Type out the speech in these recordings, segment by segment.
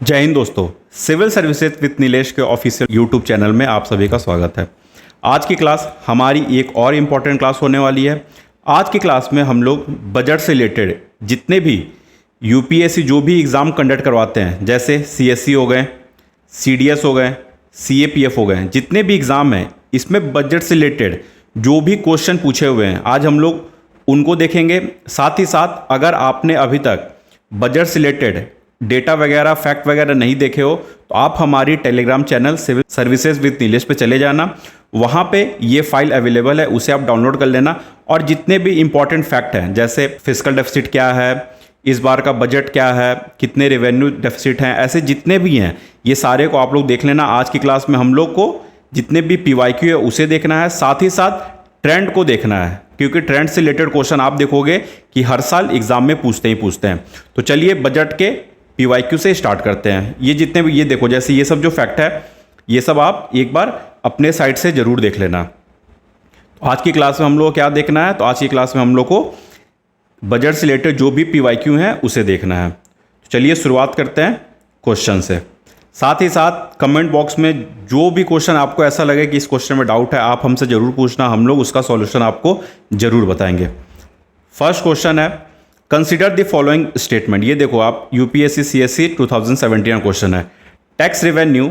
जय हिंद दोस्तों। Civil services with Nilesh के ऑफिशियल यूट्यूब चैनल में आप सभी का स्वागत है। आज की क्लास हमारी एक और इम्पॉर्टेंट क्लास होने वाली है। आज की क्लास में हम लोग बजट से रिलेटेड जितने भी यूपीएससी जो भी एग्ज़ाम कंडक्ट करवाते हैं, जैसे सीएससी हो गए, सीडीएस हो गए, सीएपीएफ हो गए, जितने भी एग्ज़ाम हैं इसमें बजट से रिलेटेड जो भी क्वेश्चन पूछे हुए हैं आज हम लोग उनको देखेंगे। साथ ही साथ अगर आपने अभी तक बजट से रिलेटेड डेटा वगैरह फैक्ट वगैरह नहीं देखे हो तो आप हमारी telegram channel civil services with Nilesh पे चले जाना। वहाँ पे ये फाइल अवेलेबल है, उसे आप डाउनलोड कर लेना और जितने भी इंपॉर्टेंट फैक्ट हैं जैसे फिस्कल डेफिसिट क्या है, इस बार का बजट क्या है, कितने रेवेन्यू डेफिसिट हैं, ऐसे जितने भी हैं ये सारे को आप लोग देख लेना। आज की क्लास में हम लोग को जितने भी पीवाईक्यू है उसे देखना है, साथ ही साथ ट्रेंड को देखना है, क्योंकि ट्रेंड से रिलेटेड क्वेश्चन आप देखोगे कि हर साल एग्जाम में पूछते ही पूछते हैं। तो चलिए बजट के पीवाईक्यू से स्टार्ट करते हैं। ये जितने भी ये देखो, जैसे ये सब जो फैक्ट है ये सब आप एक बार अपने साइड से ज़रूर देख लेना। तो आज की क्लास में हम लोग को क्या देखना है, तो आज की क्लास में हम लोग को बजट से रिलेटेड जो भी पीवाईक्यू है उसे देखना है। तो चलिए शुरुआत करते हैं क्वेश्चन से। साथ ही साथ कमेंट बॉक्स में जो भी क्वेश्चन आपको ऐसा लगे कि इस क्वेश्चन में डाउट है आप हमसे ज़रूर पूछना, हम लोग उसका सॉल्यूशन आपको ज़रूर बताएंगे। फर्स्ट क्वेश्चन है, कंसिडर द फॉलोइंग स्टेटमेंट। ये देखो आप यूपीएससी सीएससी 2017 क्वेश्चन है। Tax revenue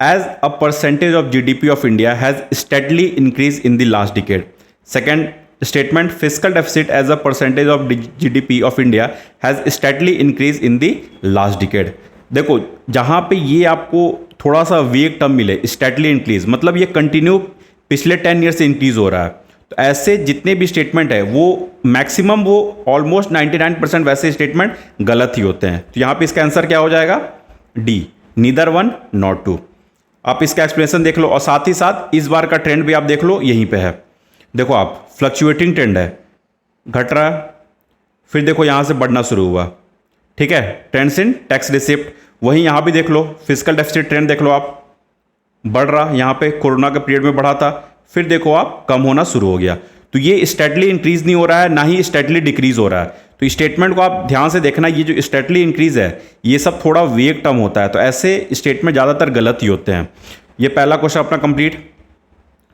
as a percentage of GDP of India has steadily increase in the last decade. Second statement, fiscal deficit as a percentage of GDP of India has steadily increase in the last decade. देखो जहाँ पे ये आपको थोड़ा सा वेग term मिले, steadily increase मतलब ये कंटिन्यू पिछले 10 ईयर से इंक्रीज हो रहा है। तो ऐसे जितने भी स्टेटमेंट है वो मैक्सिमम वो ऑलमोस्ट 99% वैसे स्टेटमेंट गलत ही होते हैं। तो यहाँ पे इसका आंसर क्या हो जाएगा, D, neither one not two. आप इसका एक्सप्लेनेशन देख लो और साथ ही साथ इस बार का ट्रेंड भी आप देख लो, यहीं पे है। देखो आप फ्लक्चुएटिंग ट्रेंड है, घट रहा फिर देखो यहाँ से बढ़ना शुरू हुआ, ठीक है। ट्रेंड्स इन टैक्स रिसिप्ट, वहीं यहाँ भी देख लो फिस्कल डेफिसिट ट्रेंड देख लो आप, बढ़ रहा, यहाँ पे कोरोना के पीरियड में बढ़ा था, फिर देखो आप कम होना शुरू हो गया। तो ये स्टेडली इंक्रीज नहीं हो रहा है, ना ही स्टेडली डिक्रीज हो रहा है। तो स्टेटमेंट को आप ध्यान से देखना, ये जो स्टेडली इंक्रीज है ये सब थोड़ा वेग टर्म होता है, तो ऐसे स्टेटमेंट ज़्यादातर गलत ही होते हैं। ये पहला क्वेश्चन अपना कंप्लीट।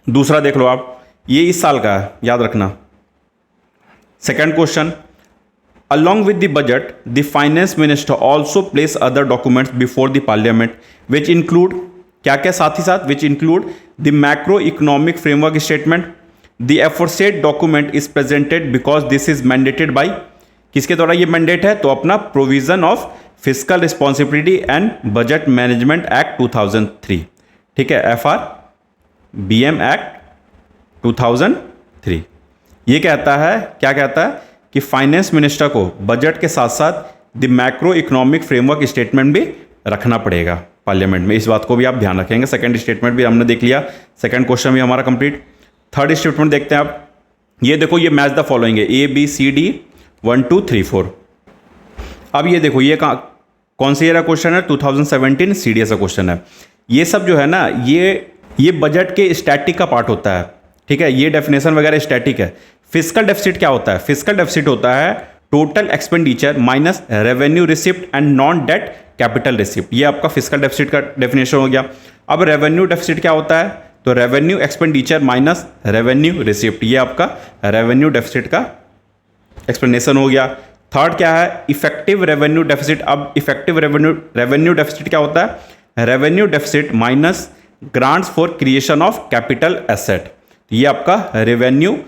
दूसरा देख लो आप, ये इस साल का है, याद रखना। Second question, along with the budget the finance minister also place other documents before the parliament which include क्या क्या, साथ ही साथ which include the macroeconomic framework statement. The aforesaid document is presented because this is mandated by, किसके द्वारा ये mandate है, तो अपना provision of fiscal responsibility and budget management act 2003, ठीक है, FRBM एक्ट 2003। ये कहता है, क्या कहता है कि फाइनेंस मिनिस्टर को बजट के साथ साथ the macro economic framework statement भी रखना पड़ेगा पार्लियामेंट में। इस बात को भी आप ध्यान रखेंगे। सेकंड स्टेटमेंट भी हमने देख लिया, सेकंड क्वेश्चन भी हमारा कंप्लीट। थर्ड स्टेटमेंट देखते हैं आप। ये देखो ये मैच द फॉलोइंग है, ABCD 1 2 3 4। अब ये देखो ये कौन सी ईयर का क्वेश्चन है, 2017 CDS का क्वेश्चन है। ये सब जो है ना ये बजट के स्टैटिक का पार्ट होता है, ठीक है। ये डेफिनेशन वगैरह स्टैटिक है। फिस्कल डेफिसिट क्या होता है, फिस्कल डेफिसिट होता है total expenditure minus revenue receipt and non debt capital receipt. ये आपका फिस्कल डेफिसिट का डेफिनेशन हो गया। अब रेवेन्यू डेफिसिट क्या होता है, तो revenue expenditure minus revenue receipt, ये आपका रेवेन्यू डेफिसिट का एक्सप्लेनेशन हो गया। थर्ड क्या है, इफेक्टिव रेवेन्यू डेफिसिट। अब इफेक्टिव रेवेन्यू डेफिसिट क्या होता है, revenue deficit minus grants for creation of capital asset, ये आपका रेवेन्यू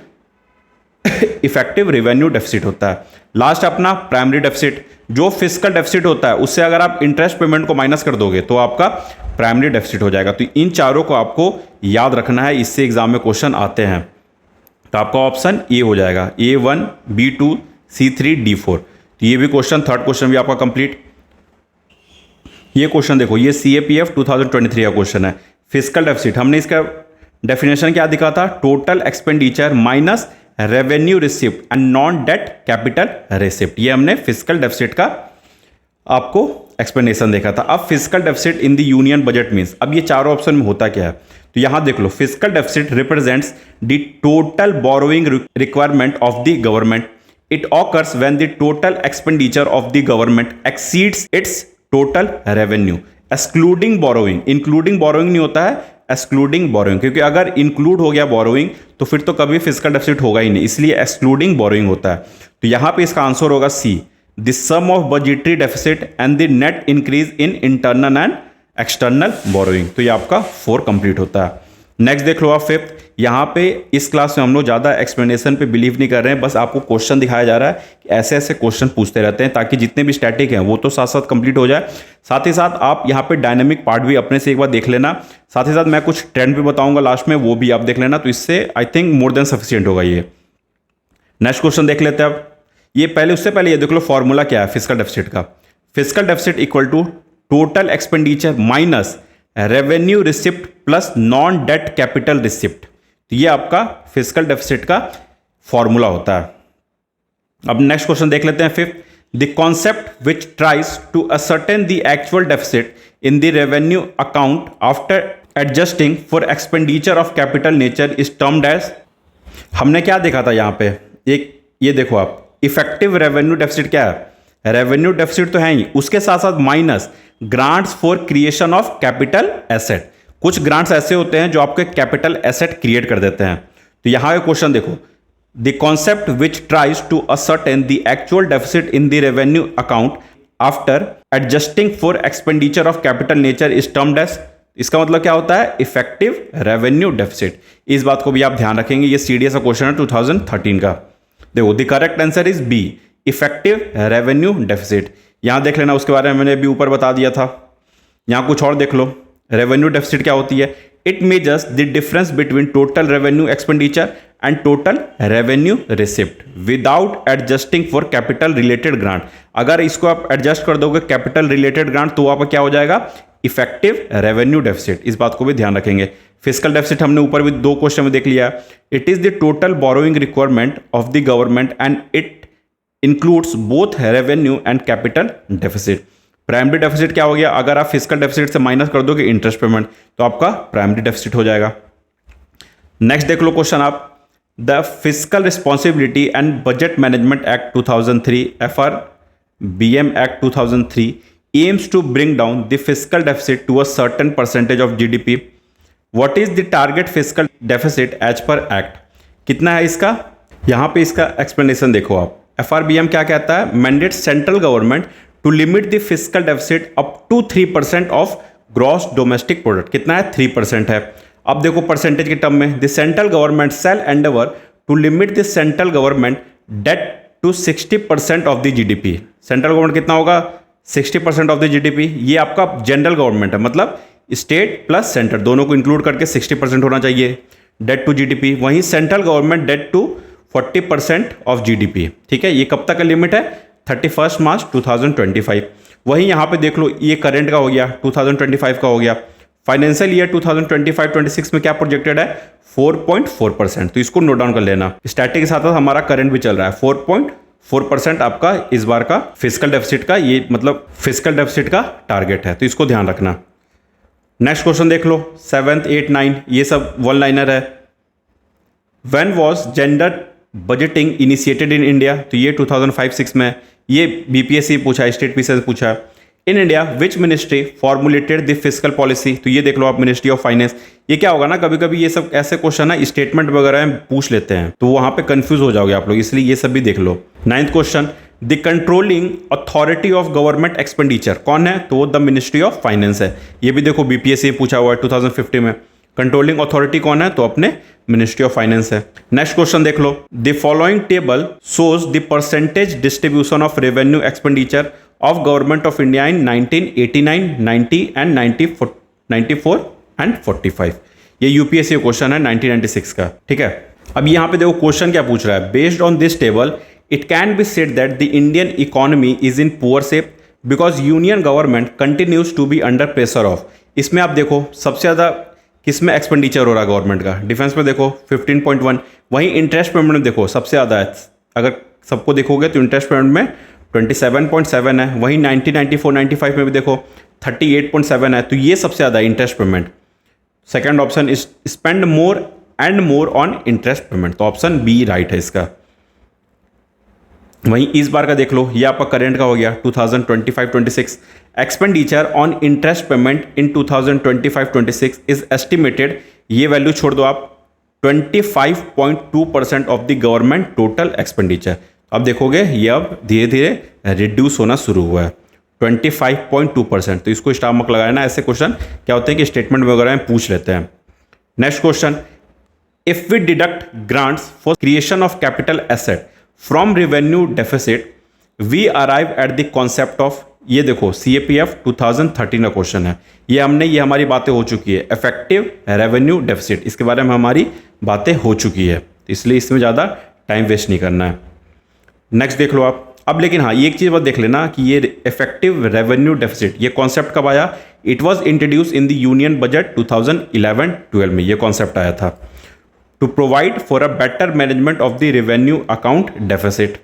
इफेक्टिव रेवेन्यू डेफिसिट होता है। लास्ट अपना प्राइमरी डेफिसिट, जो फिस्कल डेफिसिट होता है उससे अगर आप इंटरेस्ट पेमेंट को माइनस कर दोगे तो आपका प्राइमरी डेफिसिट हो जाएगा। तो इन चारों को आपको याद रखना है, इससे एग्जाम में क्वेश्चन आते हैं। तो आपका ऑप्शन ए हो जाएगा, A1 B2 C3 D4। तो ये भी क्वेश्चन, थर्ड क्वेश्चन भी आपका कंप्लीट। ये क्वेश्चन देखो, ये CAPF 2023 का क्वेश्चन है। फिस्कल डेफिसिट, हमने इसका डेफिनेशन क्या दिखा था, total expenditure minus revenue receipt and non debt capital receipt. ये हमने फिस्कल डेफिसिट का आपको एक्सप्लेनेशन देखा था। अब fiscal deficit in the union budget means, अब ये चारों ऑप्शन में होता क्या है, तो यहां देख लो, fiscal deficit represents the total borrowing requirement of the government It occurs when the total expenditure of the government exceeds its total revenue, excluding borrowing, including borrowing नहीं होता है, एक्सक्लूडिंग बोरोइंग, क्योंकि अगर इंक्लूड हो गया बोरोइंग तो फिर तो कभी फिजिकल डेफिसिट होगा ही नहीं, इसलिए एक्सक्लूडिंग बोरोइंग होता है। तो यहां पे इसका आंसर होगा C, the sum of budgetary deficit and the net increase in internal and external borrowing. तो ये आपका 4 कंप्लीट होता है। नेक्स्ट देख लो आप 5th। यहाँ पे इस क्लास में हम लोग ज़्यादा एक्सप्लेनेशन पे बिलीव नहीं कर रहे हैं, बस आपको क्वेश्चन दिखाया जा रहा है कि ऐसे ऐसे क्वेश्चन पूछते रहते हैं ताकि जितने भी स्टैटिक हैं वो तो साथ साथ कंप्लीट हो जाए, साथ ही साथ आप यहाँ पे डायनेमिक पार्ट भी अपने से एक बार देख लेना, साथ ही साथ मैं कुछ ट्रेंड भी बताऊंगा लास्ट में, वो भी आप देख लेना। तो इससे I think more than sufficient होगा ये। नेक्स्ट क्वेश्चन देख लेते हैं अब। ये पहले, उससे पहले ये देख लो फॉर्मूला क्या है फिजिकल डेफिसिट का। Physical deficit equal to total expenditure minus revenue receipt plus non debt capital receipt. तो ये आपका फिजिकल डेफिसिट का फॉर्मूला होता है। अब नेक्स्ट क्वेश्चन देख लेते हैं 5th। The concept which tries to ascertain the actual deficit in the revenue account after adjusting for expenditure of capital nature is termed as. हमने क्या देखा था यहाँ पे, एक ये देखो आप, इफेक्टिव रेवेन्यू डेफिसिट क्या है, रेवेन्यू डेफिसिट तो है ही, उसके साथ साथ minus grants for creation of capital asset. कुछ ग्रांट्स ऐसे होते हैं जो आपके कैपिटल एसेट क्रिएट कर देते हैं। तो यहां का क्वेश्चन देखो, the concept which tries to ascertain the actual deficit in the revenue account after adjusting for expenditure of capital nature is termed as. इसका मतलब क्या होता है, इफेक्टिव रेवेन्यू डेफिसिट। इस बात को भी आप ध्यान रखेंगे, ये सीडीएस का क्वेश्चन है 2013 का। देखो the correct answer is B, effective revenue deficit. यहां देख लेना, उसके बारे में मैंने अभी ऊपर बता दिया था। यहां कुछ और देख लो, रेवेन्यू डेफिसिट क्या होती है, it measures the difference between total revenue expenditure and total revenue receipt without adjusting for capital related grant. अगर इसको आप एडजस्ट कर दोगे कैपिटल रिलेटेड ग्रांट तो आपका क्या हो जाएगा, इफेक्टिव रेवेन्यू डेफिसिट। इस बात को भी ध्यान रखेंगे। फिजिकल डेफिसिट हमने ऊपर भी 2 क्वेश्चन में देख लिया। It is the total borrowing requirement of the government and it includes both revenue and capital deficit. Primary deficit क्या हो गया, अगर आप फिजिकल डेफिसिट से माइनस कर दोगे इंटरेस्ट पेमेंट तो आपका प्राइमरी डेफिसिट हो जाएगा। नेक्स्ट देख लो क्वेश्चन आप, the physical responsibility and budget management act 2003 FRBM act 2003 aims to bring down the physical deficit to a certain percentage of GDP। What is the target physical deficit as per act. कितना है इसका, यहां पे इसका explanation देखो आप। FRBM क्या कहता है, mandate central government to limit the physical deficit up to 3% of gross domestic product. कितना है, 3% है। अब देखो परसेंटेज के टर्म में, the central government shall endeavour to limit the central government debt to 60% of the GDP। Central government कितना होगा, 60% of the GDP। ये आपका जनरल गवर्नमेंट है, मतलब स्टेट प्लस सेंटर दोनों को इंक्लूड करके 60% होना चाहिए डेट टू GDP। वहीं central government debt to 40% of GDP। ठीक है, ये कब तक का लिमिट है, 31 मार्च 2025। वहीं यहाँ पे देख लो, ये करंट का हो गया, 2025 का हो गया। फाइनेंशियल ईयर 2025-26 में क्या प्रोजेक्टेड है, 4.4%। तो इसको नोट डाउन कर लेना। स्टैटिक के साथ साथ हमारा करंट भी चल रहा है। 4.4% आपका इस बार का फिजिकल डेफिसिट का, ये मतलब फिजिकल डेफिसिट का टारगेट है, तो इसको ध्यान रखना। नेक्स्ट क्वेश्चन देख लो 7th 8th 9 ये सब वन लाइनर है। When was gender budgeting initiated in India. तो ये 2005-6 में, ये BPSC पूछा है, स्टेट पीसीएस पूछा है। इन India which ministry formulated the physical policy. तो ये देख लो आप, मिनिस्ट्री ऑफ फाइनेंस। ये क्या होगा ना, कभी कभी ये सब ऐसे क्वेश्चन है स्टेटमेंट वगैरह में पूछ लेते हैं, तो वहां पे कंफ्यूज हो जाओगे आप लोग, इसलिए ये सब भी देख लो। 9th question, the controlling authority of government expenditure कौन है, तो वो द मिनिस्ट्री ऑफ फाइनेंस है। ये भी देखो BPSC पूछा हुआ है 2050 में। कंट्रोलिंग अथॉरिटी कौन है, तो अपने मिनिस्ट्री ऑफ फाइनेंस है। नेक्स्ट क्वेश्चन देख लो, the following table shows the percentage distribution of revenue expenditure of government of India in 1989, 90 and 94 and 45। ये UPSC क्वेश्चन है 1996 का। ठीक है, अब यहाँ पे देखो क्वेश्चन क्या पूछ रहा है, based on this table it can be said that the Indian economy is in poor shape because union government continues to be under pressure of. इसमें आप देखो सबसे ज़्यादा किसमें एक्सपेंडिचर हो रहा है गवर्नमेंट का, डिफेंस में देखो 15.1। वहीं इंटरेस्ट पेमेंट में देखो सबसे ज़्यादा है, अगर सबको देखोगे तो इंटरेस्ट पेमेंट में 27.7 है। वहीं 1994-95 में भी देखो 38.7 है। तो ये सबसे ज़्यादा interest payment. Second option is spend more and more on interest payment, तो ऑप्शन बी राइट है इसका। वहीं इस बार का देख लो, ये आपका करेंट का हो गया 2025-26। Expenditure on interest payment in 2025-26 is estimated, ये वैल्यू छोड़ दो आप, 25.2% of the government total expenditure. अब देखोगे ये अब धीरे धीरे रिड्यूस होना शुरू हुआ है, 25.2%। तो इसको स्टार मार्क लगाया ना, ऐसे क्वेश्चन क्या होते हैं कि स्टेटमेंट वगैरह में पूछ लेते हैं। Next question, if we deduct grants for creation of capital asset from revenue deficit we arrive at the concept of, ये देखो CAPF 2013 का क्वेश्चन है, ये हमारी बातें हो चुकी है, इफेक्टिव रेवेन्यू डेफिसिट, इसके बारे में हमारी बातें हो चुकी है, इसलिए इसमें ज़्यादा टाइम वेस्ट नहीं करना है। नेक्स्ट देख लो आप। अब लेकिन हाँ, ये एक चीज़ बस देख लेना कि ये इफेक्टिव रेवेन्यू डेफिसिट, ये कॉन्सेप्ट कब आया? It was introduce in the union budget 2011-12 में ये कॉन्सेप्ट आया था, to provide for a better management of the revenue account deficit.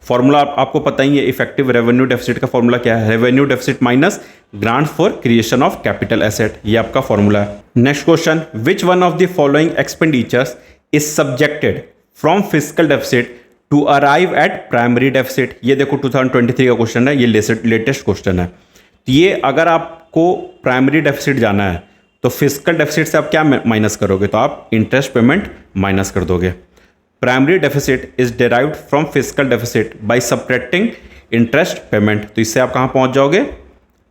Formula आपको पता ही है, इफेक्टिव रेवेन्यू डेफिसिट का फॉर्मूला क्या है? Revenue deficit minus grant for creation of capital asset, ये आपका फॉर्मूला है। Next question, which one of the following expenditures is subjected from fiscal deficit to arrive at primary deficit? ये देखो 2023 का question है, ये लेटेस्ट क्वेश्चन है। तो ये अगर आपको प्राइमरी डेफिसिट जाना है तो फिस्कल डेफिसिट से आप क्या माइनस करोगे? तो आप इंटरेस्ट पेमेंट माइनस कर दोगे। Primary deficit is derived from fiscal deficit by subtracting interest payment. तो इससे आप कहाँ पहुँच जाओगे?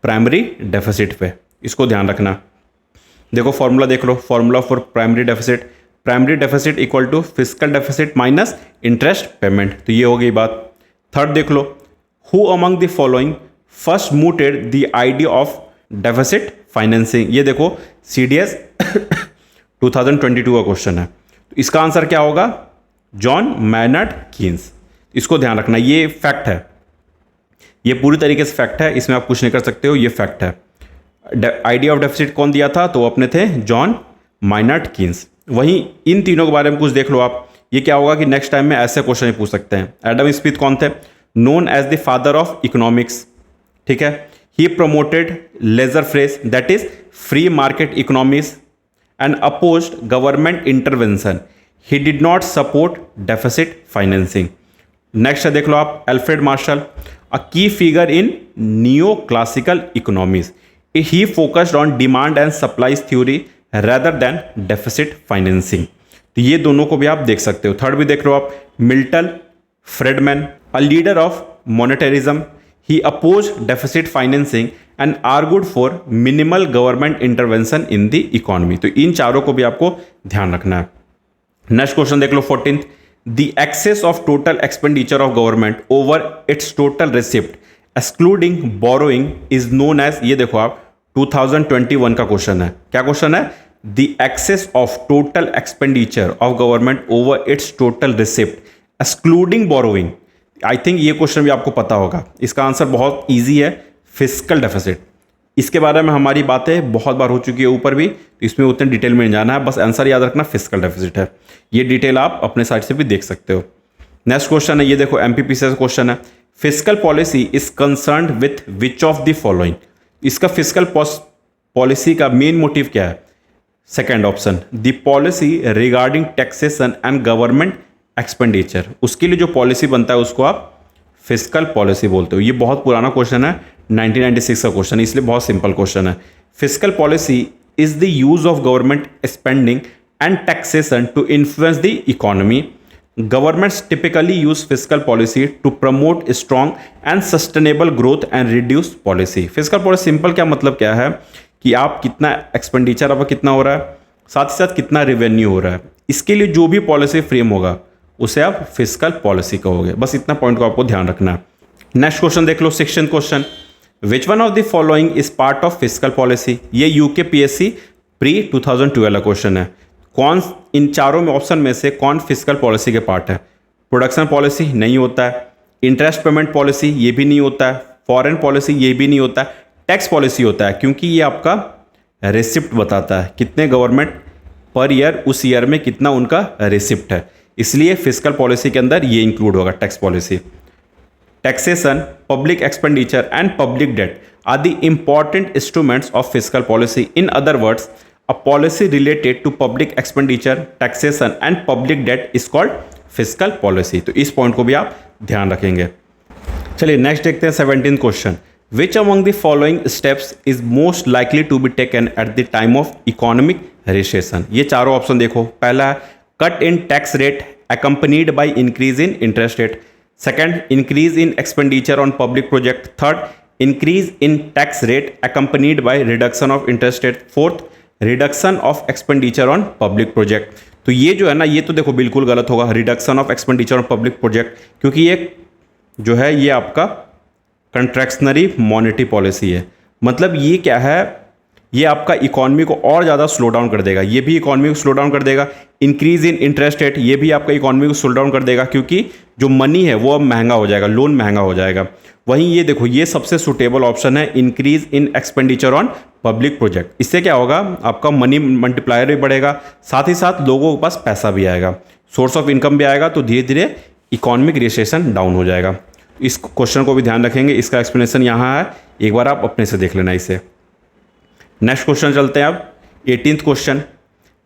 प्राइमरी डेफिसिट पे, इसको ध्यान रखना। देखो फॉर्मूला देख लो, formula for primary deficit, primary deficit equal to fiscal deficit minus interest payment, तो ये हो गई बात। थर्ड देख लो, who among the following first mooted the idea of deficit financing? ये देखो CDS 2022 का क्वेश्चन है, तो इसका आंसर क्या होगा? John mannered Keynes. इसको ध्यान रखना, ये फैक्ट है, ये पूरी तरीके से फैक्ट है, इसमें आप कुछ नहीं कर सकते हो, ये फैक्ट है। आइडिया ऑफ डेफिसिट कौन दिया था? तो अपने थे जॉन माइनर्ड कीन्स। वहीं इन तीनों के बारे में कुछ देख लो आप, ये क्या होगा कि नेक्स्ट टाइम में ऐसे क्वेश्चन ही पूछ सकते हैं। एडम स्मिथ कौन थे? Known as the father of economics, ठीक है। He promoted laissez faire that is free market economics and opposed government intervention. He did not support deficit financing. Next देख लो आप, Alfred Marshall, a key figure in neoclassical economics. He focused on demand and supply's theory rather than deficit financing। तो ये दोनों को भी आप देख सकते हो। थर्ड भी देख लो आप, Milton Friedman, a leader of monetarism, he oppose deficit financing and argued for minimal government intervention in the economy. तो इन चारों को भी आपको ध्यान रखना है। नेक्स्ट क्वेश्चन देख लो 14th, the excess of total expenditure of government over its total receipt excluding borrowing is known as, ये देखो आप 2021 का क्वेश्चन है। क्या क्वेश्चन है? The excess of total expenditure of government over its total receipt excluding borrowing. I think ये question भी आपको पता होगा, इसका आंसर बहुत इजी है, फिस्कल डेफिसिट। इसके बारे में हमारी बातें बहुत बार हो चुकी है ऊपर भी, तो इसमें उतने डिटेल में नहीं जाना है, बस आंसर याद रखना फिस्कल डेफिसिट है। ये डिटेल आप अपने साइड से भी देख सकते हो। नेक्स्ट क्वेश्चन है, ये देखो MPPC क्वेश्चन है, fiscal policy is concerned with which of the following? इसका फिस्कल पॉलिसी का मेन मोटिव क्या है? Second option, the policy regarding taxation and government expenditure. उसके लिए जो पॉलिसी बनता है उसको आप फिस्कल पॉलिसी बोलते हो। ये बहुत पुराना क्वेश्चन है, 1996 का क्वेश्चन है, इसलिए बहुत सिंपल क्वेश्चन है। Fiscal policy is the use of government spending and taxation to influence the economy. Governments typically use fiscal policy to promote strong and sustainable growth and reduce policy। Fiscal policy simple क्या मतलब क्या है कि आप कितना expenditure आपका कितना हो रहा है, साथ ही साथ कितना रेवेन्यू हो रहा है, इसके लिए जो भी पॉलिसी फ्रेम होगा उसे आप फिस्कल पॉलिसी कहोगे। बस इतना पॉइंट को आपको ध्यान रखना है। नेक्स्ट क्वेश्चन देख लो, 16th question, which one of the following is part of fiscal policy? ये UKPSC प्री 2012 का क्वेश्चन है। कौन इन चारों में ऑप्शन में से कौन फिस्कल पॉलिसी के पार्ट है? प्रोडक्शन पॉलिसी नहीं होता है, इंटरेस्ट पेमेंट पॉलिसी ये भी नहीं होता है, फॉरेन पॉलिसी ये भी नहीं होता है, टैक्स पॉलिसी होता है, क्योंकि ये आपका रिसिप्ट बताता है कितने गवर्नमेंट पर ईयर उस ईयर में कितना उनका रिसिप्ट है, इसलिए फिस्कल पॉलिसी के अंदर ये इंक्लूड होगा tax policy. Taxation, public expenditure and public debt are the important instruments of fiscal policy. In other words, a policy related to public expenditure, taxation and public debt is called fiscal policy. तो इस point को भी आप ध्यान रखेंगे। चलिए next देखते हैं 17th question. Which among the following steps is most likely to be taken at the time of economic recession. ये चारों ऑप्शन देखो। पहला है cut in tax rate accompanied by increase in interest rate. Second, increase in expenditure on public project. Third, increase in tax rate accompanied by reduction of interest rate. Fourth, reduction of expenditure on public project. तो ये जो है ना, ये तो देखो बिल्कुल गलत होगा, reduction of expenditure on public project, क्योंकि ये जो है ये आपका कंट्रैक्शनरी मॉनेटरी पॉलिसी है। मतलब ये क्या है, ये आपका इकॉनमी को और ज़्यादा स्लो डाउन कर देगा, ये भी इकॉनमी को स्लो डाउन कर देगा। इंक्रीज इन इंटरेस्ट रेट, ये भी आपका इकॉनमी को स्लो डाउन कर देगा, क्योंकि जो मनी है वो अब महंगा हो जाएगा, लोन महंगा हो जाएगा। वहीं ये देखो, ये सबसे सुटेबल ऑप्शन है, increase in expenditure on public project. इससे क्या होगा, आपका मनी मल्टीप्लायर भी बढ़ेगा, साथ ही साथ लोगों के पास पैसा भी आएगा, सोर्स ऑफ इनकम भी आएगा, तो धीरे धीरे इकॉनमिक रिसेशन डाउन हो जाएगा। इस क्वेश्चन को भी ध्यान रखेंगे, इसका एक्सप्लेनेशन यहाँ है, एक बार आप अपने से देख लेना इसे। नेक्स्ट क्वेश्चन चलते हैं अब 18th question.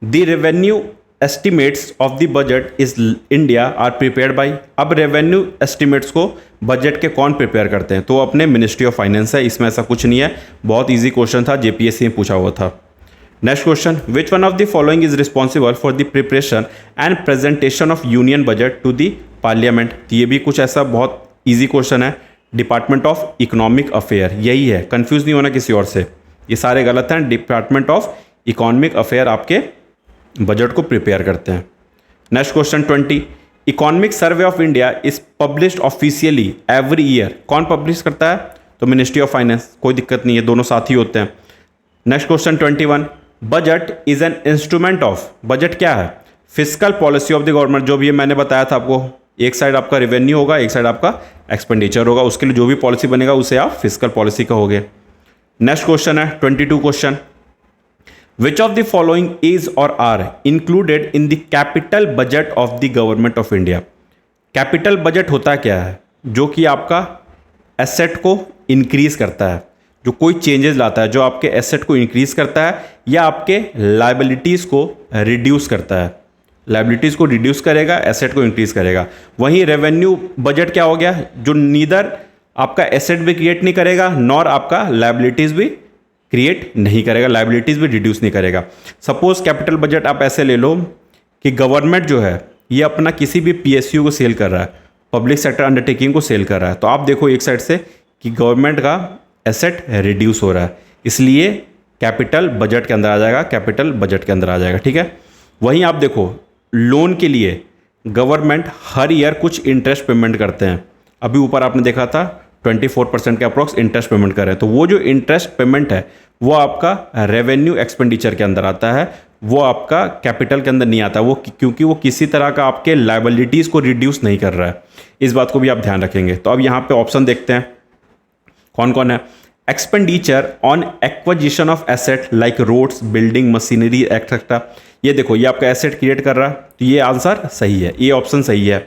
The revenue estimates of the budget is India are prepared by. अब रेवेन्यू एस्टिमेट्स को बजट के कौन प्रिपेयर करते हैं, तो अपने मिनिस्ट्री ऑफ फाइनेंस है। इसमें ऐसा कुछ नहीं है, बहुत इजी क्वेश्चन था, जेपीएससी में पूछा हुआ था। Next question, which one of the following is responsible for the preparation and presentation of union budget to the parliament. तो ये भी कुछ ऐसा बहुत ईजी क्वेश्चन है, डिपार्टमेंट ऑफ इकोनॉमिक अफेयर, यही है, कंफ्यूज नहीं होना किसी और से, ये सारे गलत हैं। डिपार्टमेंट ऑफ इकोनॉमिक अफेयर आपके बजट को प्रिपेयर करते हैं। Next question 20, economic survey of India is published officially every year. कौन पब्लिश करता है, तो मिनिस्ट्री ऑफ फाइनेंस, कोई दिक्कत नहीं है, दोनों साथ ही होते हैं। Next question 21, budget is an instrument of. Budget क्या है, fiscal policy of the government. जो भी मैंने बताया था आपको, एक साइड आपका रेवेन्यू होगा, एक साइड आपका एक्सपेंडिचर होगा, उसके लिए जो भी पॉलिसी बनेगा उसे आप फिस्कल पॉलिसी कहोगे। नेक्स्ट क्वेश्चन है 22 question, which of the following is or are included in the capital budget of the government of India. Capital budget होता क्या है, जो कि आपका एसेट को इंक्रीज करता है, जो कोई चेंजेस लाता है, जो आपके एसेट को इंक्रीज करता है या आपके लाइबिलिटीज को रिड्यूस करता है। लाइबिलिटीज को रिड्यूस करेगा, एसेट को इंक्रीज करेगा। वहीं रेवेन्यू बजट क्या हो गया, जो नीदर आपका एसेट भी क्रिएट नहीं करेगा, नॉर आपका लाइबिलिटीज भी क्रिएट नहीं करेगा, लाइबिलिटीज भी रिड्यूस नहीं करेगा। सपोज कैपिटल बजट आप ऐसे ले लो कि गवर्नमेंट जो है ये अपना किसी भी पीएसयू को सेल कर रहा है, पब्लिक सेक्टर अंडरटेकिंग को सेल कर रहा है, तो आप देखो एक साइड से कि गवर्नमेंट का एसेट रिड्यूस हो रहा है, इसलिए कैपिटल बजट के अंदर आ जाएगा, कैपिटल बजट के अंदर आ जाएगा, ठीक है। वहीं आप देखो लोन के लिए गवर्नमेंट हर ईयर कुछ इंटरेस्ट पेमेंट करते हैं, अभी ऊपर आपने देखा था 24% के अप्रॉक्स इंटरेस्ट पेमेंट कर रहे हैं, तो वो जो इंटरेस्ट पेमेंट है वो आपका रेवेन्यू एक्सपेंडिचर के अंदर आता है, वो आपका कैपिटल के अंदर नहीं आता, वो क्योंकि वो किसी तरह का आपके लाइबिलिटीज़ को रिड्यूस नहीं कर रहा है। इस बात को भी आप ध्यान रखेंगे। तो अब यहाँ पे ऑप्शन देखते हैं कौन कौन है। Expenditure on acquisition of asset like roads, building, machinery etcetera. ये देखो ये आपका एसेट क्रिएट कर रहा है, तो ये आंसर सही है, ये ऑप्शन सही है।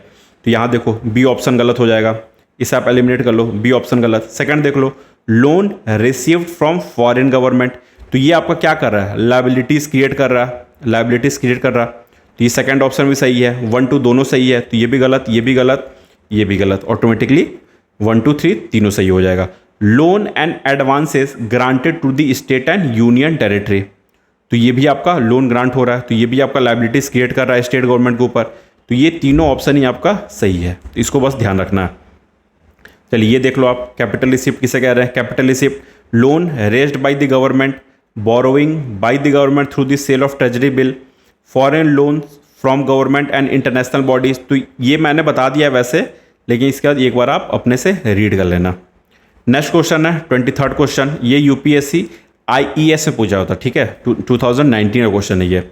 तो यहाँ देखो बी ऑप्शन गलत हो जाएगा, इसे आप एलिमिनेट कर लो, बी ऑप्शन गलत। सेकंड देख लो, loan received from foreign government, तो ये आपका क्या कर रहा है, लाइबिलिटीज़ क्रिएट कर रहा है, लाइबिलिटीज़ क्रिएट कर रहा है, तो ये सेकंड ऑप्शन भी सही है। 1 2 दोनों सही है, तो ये भी गलत, ये भी गलत, ये भी गलत, ऑटोमेटिकली 1 2 3 तीनों सही हो जाएगा। Loan and advances granted to the state and union territory, तो ये भी आपका लोन ग्रांट हो रहा है, तो ये भी आपका लाइबिलिटीज़ क्रिएट कर रहा है स्टेट गवर्नमेंट के ऊपर, तो ये तीनों ऑप्शन ही आपका सही है, तो इसको बस ध्यान रखना है। चलिए ये देख लो आप, कैपिटल रिसिप्ट किसे कह रहे हैं, capital receipt loan raised by the government, borrowing by the government through the sale of treasury bill, foreign loan from government and international bodies. तो ये मैंने बता दिया वैसे, लेकिन इसके बाद एक बार आप अपने से रीड कर लेना। नेक्स्ट क्वेश्चन है 23rd क्वेश्चन, ये यूपीएससी IES में पूछा होता, ठीक है, 2019 का क्वेश्चन है ये।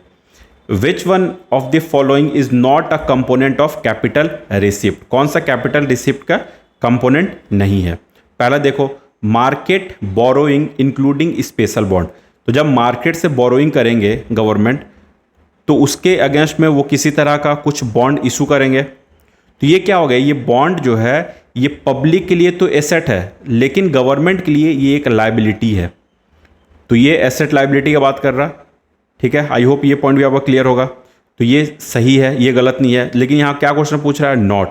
विच one of the following is not a component of capital receipt. कौन सा कैपिटल रिसिप्ट का कंपोनेंट नहीं है। पहला देखो, market borrowing including special bond, तो जब मार्केट से बोरोइंग करेंगे गवर्नमेंट, तो उसके अगेंस्ट में वो किसी तरह का कुछ बॉन्ड इशू करेंगे, तो ये क्या हो गया, ये बॉन्ड जो है ये पब्लिक के लिए तो एसेट है, लेकिन गवर्नमेंट के लिए ये एक लाइबिलिटी है, तो ये एसेट लाइबिलिटी की बात कर रहा, ठीक है। आई होप ये पॉइंट भी आपका क्लियर होगा। तो ये सही है, ये गलत नहीं है। लेकिन यहाँ क्या क्वेश्चन पूछ रहा है, नॉट,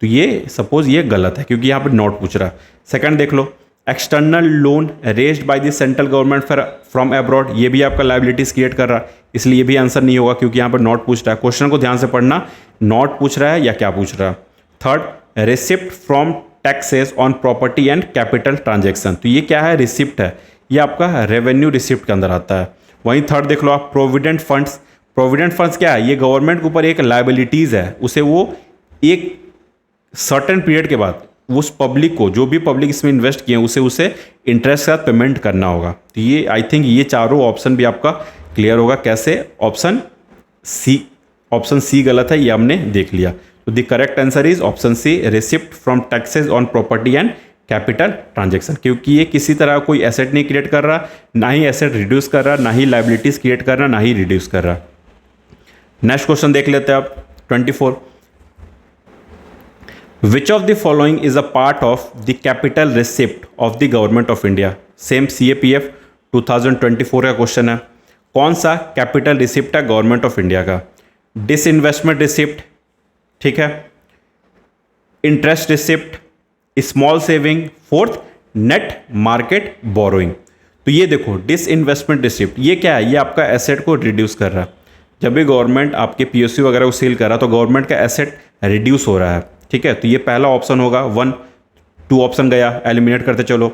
तो ये सपोज ये गलत है क्योंकि यहाँ पे नॉट पूछ रहा है। सेकंड देख लो, external loan raised by the central government from abroad, ये भी आपका लाइबिलिटीज क्रिएट कर रहा है, इसलिए ये भी आंसर नहीं होगा क्योंकि यहाँ पर नॉट पूछ रहा है। क्वेश्चन को ध्यान से पढ़ना, नॉट पूछ रहा है या क्या पूछ रहा है। Third, receipt from taxes on property and capital transaction, तो ये क्या है, रिसिप्ट है, ये आपका रेवेन्यू रिसिप्ट के अंदर आता है। वहीं थर्ड देख लो आप, प्रोविडेंट फंड्स, प्रोविडेंट फंड्स क्या है, ये गवर्नमेंट के ऊपर एक लाइबिलिटीज़ है, उसे वो एक सर्टेन पीरियड के बाद उस पब्लिक को, जो भी पब्लिक इसमें इन्वेस्ट किए उसे इंटरेस्ट के साथ पेमेंट करना होगा। तो ये आई थिंक ये चारों ऑप्शन भी आपका क्लियर होगा। कैसे, ऑप्शन सी गलत है, ये हमने देख लिया। तो the correct answer is option C, receipt from taxes on property and capital transaction, क्योंकि ये किसी तरह कोई एसेट नहीं क्रिएट कर रहा, ना ही एसेट रिड्यूस कर रहा, ना ही लाइबिलिटीज क्रिएट कर रहा, ना ही रिड्यूस कर रहा। नेक्स्ट क्वेश्चन देख लेते हैं आप 24। विच of the following is a part of the capital receipt of the government of India. Same CAPF 2024 का क्वेश्चन है। कौन सा कैपिटल रिसिप्ट है गवर्नमेंट ऑफ इंडिया का? डिसइन्वेस्टमेंट रिसिप्ट, ठीक है, interest receipt, small saving, fourth net market borrowing. तो ये देखो डिसइन्वेस्टमेंट रिसिप्ट, ये क्या है, ये आपका एसेट को रिड्यूस कर रहा है। जब भी गवर्नमेंट आपके PSU वगैरह को सेल कर रहा है तो गवर्नमेंट का एसेट रिड्यूस हो रहा है, ठीक है। तो ये पहला ऑप्शन होगा, 1 2 ऑप्शन गया, एलिमिनेट करते चलो।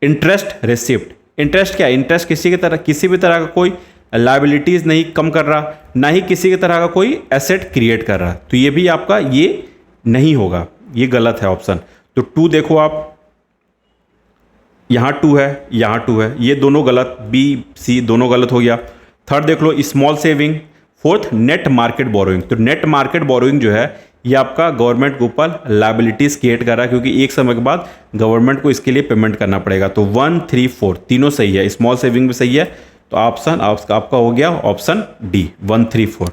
इंटरेस्ट रिसिप्ट, इंटरेस्ट क्या है, इंटरेस्ट किसी भी तरह का कोई लाइबिलिटीज नहीं कम कर रहा, ना ही किसी की तरह का कोई एसेट क्रिएट कर रहा, तो ये भी आपका ये नहीं होगा, ये गलत है ऑप्शन। तो 2 देखो आप, यहाँ 2 है, यहाँ 2 है, ये दोनों गलत, B C दोनों गलत हो गया। थर्ड देख लो, small saving, fourth net market borrowing. Net market market बोरोइंग जो है ये आपका गवर्नमेंट के ऊपर लाइबिलिटीज क्रिएट कर रहा है, क्योंकि एक समय के बाद गवर्नमेंट को इसके लिए पेमेंट करना पड़ेगा। तो 1 3 4 तीनों सही है, स्मॉल सेविंग भी सही है, तो ऑप्शन आपका हो गया option D 1 3 4।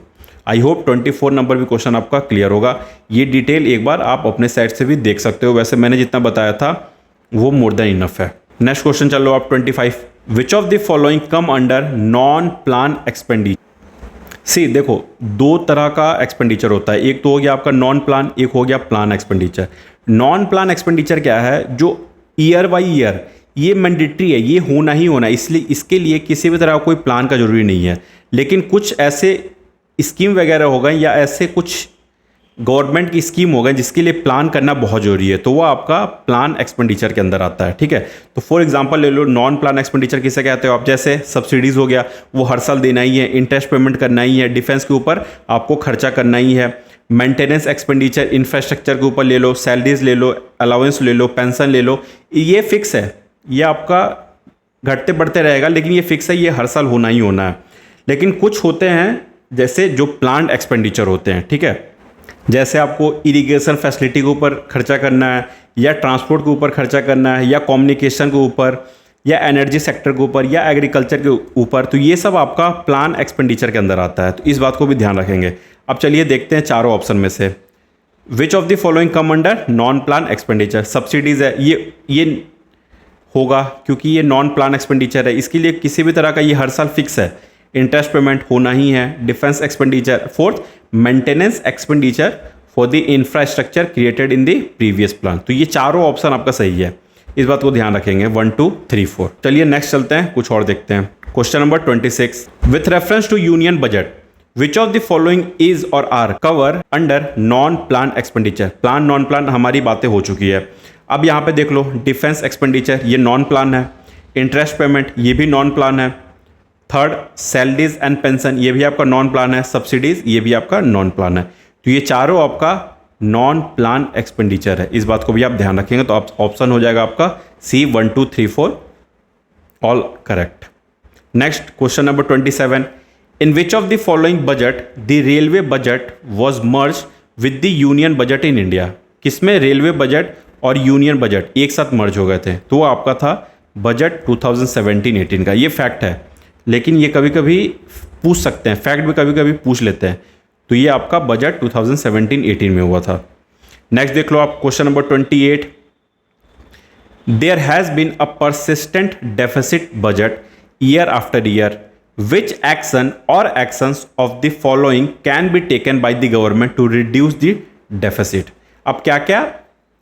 I hope 24 number भी क्वेश्चन आपका क्लियर होगा। ये डिटेल एक बार आप अपने साइड से भी देख सकते हो, वैसे मैंने जितना बताया था वो मोर देन इनफ है। नेक्स्ट क्वेश्चन चलो आप 25। Which of the following come under non plan expenditure. See देखो, 2 तरह का एक्सपेंडिचर होता है, एक तो हो गया आपका नॉन प्लान, एक हो गया plan expenditure. Non plan expenditure क्या है, जो ईयर बाई ईयर ये मैंडेटरी है, ये होना ही होना, इसलिए इसके लिए किसी भी तरह का कोई प्लान का जरूरी नहीं है। लेकिन कुछ ऐसे स्कीम वगैरह हो गए या ऐसे कुछ गवर्नमेंट की स्कीम हो गए जिसके लिए प्लान करना बहुत जरूरी है, तो वो आपका प्लान एक्सपेंडिचर के अंदर आता है, ठीक है। तो फॉर एग्जांपल ले लो, नॉन प्लान एक्सपेंडिचर किसे कहते हो आप, जैसे सब्सिडीज हो गया, वो हर साल देना ही है, इंटरेस्ट पेमेंट करना ही है, डिफेंस के ऊपर आपको खर्चा करना ही है, मेंटेनेंस एक्सपेंडिचर इंफ्रास्ट्रक्चर के ऊपर ले लो, सैलरीज ले लो, अलाउंस ले लो, पेंशन ले लो, ये फिक्स है, ये आपका घटते बढ़ते रहेगा, लेकिन ये फिक्स है, ये हर साल होना ही होना है। लेकिन कुछ होते हैं जैसे जो प्लान्ड एक्सपेंडिचर होते हैं, ठीक है, जैसे आपको इरिगेशन फैसिलिटी के ऊपर खर्चा करना है, या ट्रांसपोर्ट के ऊपर खर्चा करना है, या कम्युनिकेशन के ऊपर, या एनर्जी सेक्टर के ऊपर, या एग्रीकल्चर के ऊपर, तो ये सब आपका प्लान एक्सपेंडिचर के अंदर आता है, तो इस बात को भी ध्यान रखेंगे। अब चलिए देखते हैं चारों ऑप्शन में से विच of the following come under non plan expenditure. Subsidies है, ये होगा क्योंकि ये नॉन प्लान एक्सपेंडिचर है, इसके लिए किसी भी तरह का ये हर साल फिक्स है, इंटरेस्ट पेमेंट होना ही है, defence expenditure, fourth maintenance expenditure for the infrastructure created in the previous plan. तो ये चारों ऑप्शन आपका सही है, इस बात को ध्यान रखेंगे। 1 2 3 4। चलिए नेक्स्ट चलते हैं, कुछ और देखते हैं। Question number 26। With reference to union budget which of the following is or are cover under non plan expenditure. Plan non plan हमारी बातें हो चुकी है। अब यहाँ पे देख लो, डिफेंस एक्सपेंडिचर ये नॉन प्लान है, इंटरेस्ट पेमेंट ये भी नॉन प्लान है, थर्ड सैलरीज एंड पेंशन ये भी आपका नॉन प्लान है, सब्सिडीज ये भी आपका नॉन प्लान है। तो ये चारों आपका नॉन प्लान एक्सपेंडिचर है, इस बात को भी आप ध्यान रखेंगे। तो आप ऑप्शन हो जाएगा आपका C 1 2 3 4 all correct. Next question number 27। In which of the following budget the railway budget was merge with the union budget in India. किसमें रेलवे बजट और यूनियन बजट एक साथ मर्ज हो गए थे, तो वो आपका था बजट 2017-18 का। ये फैक्ट है, लेकिन ये कभी कभी पूछ सकते हैं, फैक्ट भी कभी कभी पूछ लेते हैं। तो ये आपका बजट 2017-18 में हुआ था। नेक्स्ट देख लो आप question number 28। There has been a persistent deficit budget year after year which action or actions of the following can be taken by the government to reduce the deficit. अब क्या क्या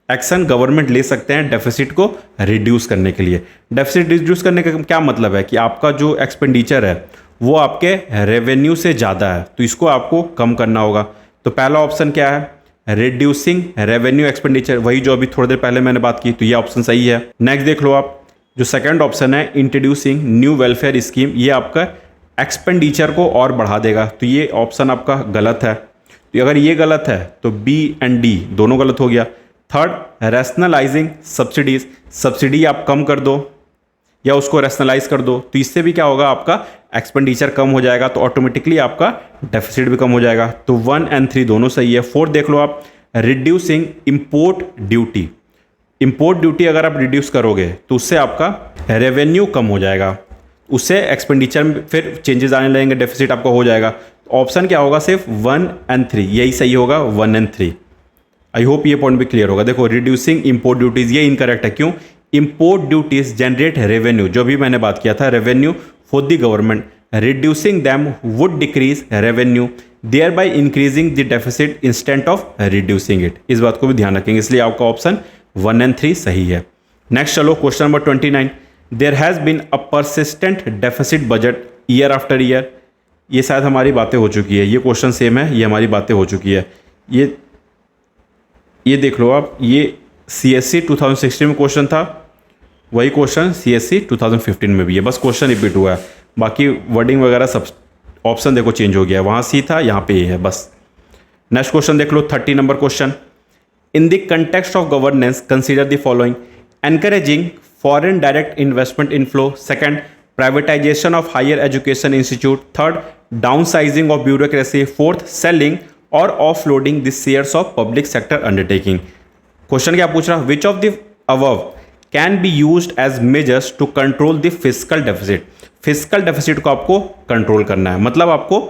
action government ले सकते हैं deficit को reduce करने के लिए। डेफिसिट रिड्यूस करने का क्या मतलब है कि आपका जो एक्सपेंडिचर है वो आपके रेवेन्यू से ज़्यादा है, तो इसको आपको कम करना होगा। तो पहला ऑप्शन क्या है, रिड्यूसिंग रेवेन्यू एक्सपेंडिचर, वही जो अभी थोड़ी देर पहले मैंने बात की, तो ये ऑप्शन सही है। नेक्स्ट देख लो आप, जो सेकंड ऑप्शन है इंट्रोड्यूसिंग न्यू वेलफेयर स्कीम, ये आपका एक्सपेंडिचर को और बढ़ा देगा, तो ये ऑप्शन आपका गलत है। तो अगर ये गलत है तो बी एंड डी दोनों गलत हो गया। थर्ड, रैशनलाइजिंग सब्सिडीज, सब्सिडी आप कम कर दो या उसको रैशनलाइज कर दो, तो इससे भी क्या होगा, आपका एक्सपेंडिचर कम हो जाएगा, तो ऑटोमेटिकली आपका डेफिसिट भी कम हो जाएगा। तो 1 और 3 दोनों सही है। फोर्थ देख लो आप, reducing import duty, import duty अगर आप रिड्यूस करोगे तो उससे आपका रेवेन्यू कम हो जाएगा, उससे एक्सपेंडिचर में फिर चेंजेस आने लगेंगे, डेफिसिट आपका हो जाएगा। ऑप्शन क्या होगा, सिर्फ 1 और 3, यही सही होगा, 1 और 3। आई होप ये पॉइंट भी क्लियर होगा। देखो रिड्यूसिंग इंपोर्ट ड्यूटीज ये इनकरेक्ट है, क्यों, इंपोर्ट ड्यूटीज जनरेट रेवेन्यू, जो भी मैंने बात किया था, revenue for the government, reducing them would decrease revenue thereby increasing the deficit instead of reducing it. इस बात को भी ध्यान रखेंगे, इसलिए आपका ऑप्शन 1 और 3 सही है। नेक्स्ट चलो question number 29, there has been a persistent deficit budget year after year, ये शायद हमारी बातें हो चुकी है, ये क्वेश्चन सेम है, ये हमारी बातें हो चुकी है। ये देख लो आप, ये CSC 2016 में क्वेश्चन था, वही क्वेश्चन CSC 2015 में भी है, बस क्वेश्चन रिपीट हुआ है, बाकी वर्डिंग वगैरह सब ऑप्शन देखो चेंज हो गया है, वहाँ C था यहाँ पे ए है बस। नेक्स्ट क्वेश्चन देख लो 30 number question, in the context of governance consider the following, encouraging foreign direct investment inflow, second privatisation of higher education institute, third downsizing of bureaucracy, fourth selling or offloading the shares of public sector undertaking. Question क्या पूछ रहा, which of the above can be used as measures to control the fiscal deficit. Fiscal deficit को आपको control करना है, मतलब आपको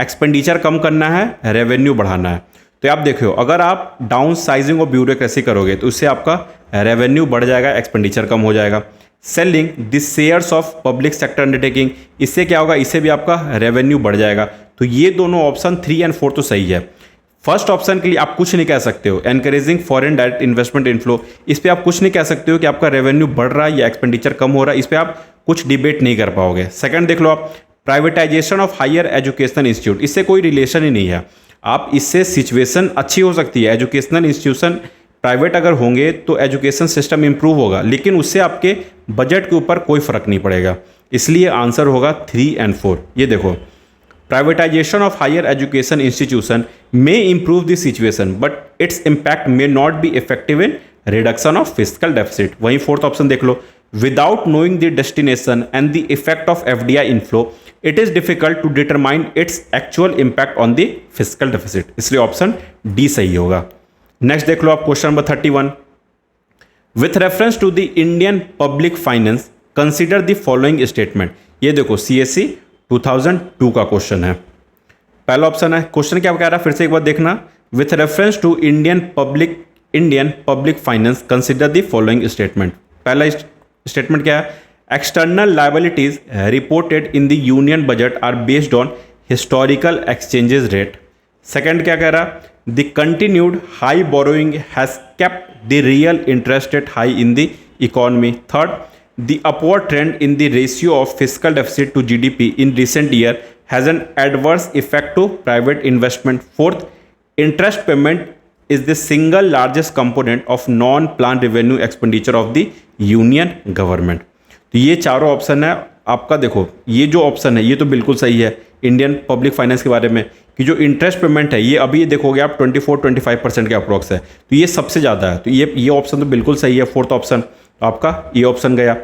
expenditure कम करना है, रेवेन्यू बढ़ाना है। तो आप देखो, अगर आप डाउन साइजिंग ऑफ ब्यूरोक्रेसी करोगे तो उससे आपका रेवेन्यू बढ़ जाएगा, एक्सपेंडिचर कम हो जाएगा। Selling the shares of public sector undertaking, इससे क्या होगा, इससे भी आपका रेवेन्यू बढ़ जाएगा। तो ये दोनों ऑप्शन 3 और 4 तो सही है। फर्स्ट ऑप्शन के लिए आप कुछ नहीं कह सकते हो, encouraging foreign direct investment inflow, इस पर आप कुछ नहीं कह सकते हो कि आपका रेवेन्यू बढ़ रहा है या एक्सपेंडिचर कम हो रहा है, इस पर आप कुछ डिबेट नहीं कर पाओगे। सेकंड देख लो आप, privatisation of higher education institute, इससे कोई रिलेशन ही नहीं है। आप इससे सिचुएशन अच्छी हो सकती है, एजुकेशनल इंस्टीट्यूशन प्राइवेट अगर होंगे तो एजुकेशन सिस्टम इंप्रूव होगा, लेकिन उससे आपके बजट के ऊपर कोई फर्क नहीं पड़ेगा, इसलिए आंसर होगा 3 और 4। ये देखो, privatisation of higher education institution may improve the situation but its impact may not be effective in reduction of fiscal deficit. वहीं फोर्थ ऑप्शन देख लो, without knowing the destination and the effect of FDI inflow it is difficult to determine its actual impact on the fiscal deficit, इसलिए option D सही होगा। Next देख लो आप question number 31, with reference to the Indian public finance consider the following statement. ये देखो CSC 2002 का question है, पहला ऑप्शन है, क्वेश्चन क्या कह रहा है फिर से एक बार देखना, with reference to Indian public finance consider the following statement. पहला स्टेटमेंट क्या है, external liabilities reported in the union budget are based on historical exchanges rate. Second क्या कह रहा, the continued high borrowing has kept the real interest rate high in the economy. Third, the upward trend in the ratio of fiscal deficit to GDP in recent year has an adverse effect to private investment. Fourth, interest payment is the single largest component of non-planned revenue expenditure of the union government. तो ये चारों option है आपका। देखो ये जो option है ये तो बिल्कुल सही है इंडियन पब्लिक फाइनेंस के बारे में, कि जो इंटरेस्ट पेमेंट है ये अभी देखोगे आप 24-25% के अप्रोक्स है, तो ये सबसे ज़्यादा है, तो ये ऑप्शन तो बिल्कुल सही है। फोर्थ ऑप्शन आपका ये ऑप्शन गया।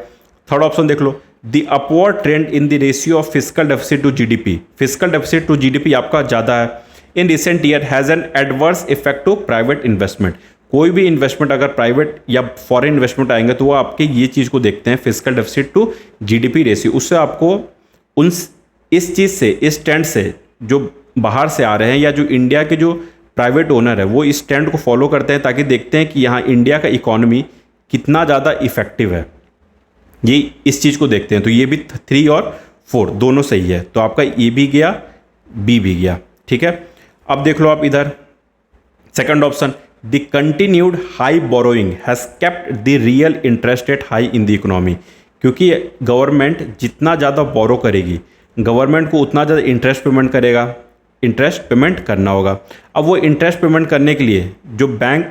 थर्ड ऑप्शन देख लो, the upward trend in the ratio of fiscal deficit to GDP, fiscal deficit to GDP आपका ज़्यादा है in recent year, has an adverse effect to private investment. कोई भी इन्वेस्टमेंट अगर प्राइवेट या फॉरेन इन्वेस्टमेंट आएंगे तो वो आपके ये चीज़ को देखते हैं, fiscal deficit to GDP ratio, उससे आपको इस चीज़ से, इस ट्रेंड से जो बाहर से आ रहे हैं या जो इंडिया के जो प्राइवेट ओनर है वो इस ट्रेंड को फॉलो करते हैं, ताकि देखते हैं कि यहाँ इंडिया का इकोनॉमी कितना ज़्यादा इफेक्टिव है, ये इस चीज़ को देखते हैं। तो ये भी 3 और 4 दोनों सही है, तो आपका ए भी गया, बी भी गया। ठीक है, अब देख लो आप इधर second option, the continued high borrowing has kept the real interest rate high in the economy. क्योंकि गवर्नमेंट जितना ज़्यादा बोरो करेगी, गवर्नमेंट को उतना ज़्यादा इंटरेस्ट पेमेंट करना होगा। अब वो इंटरेस्ट पेमेंट करने के लिए जो बैंक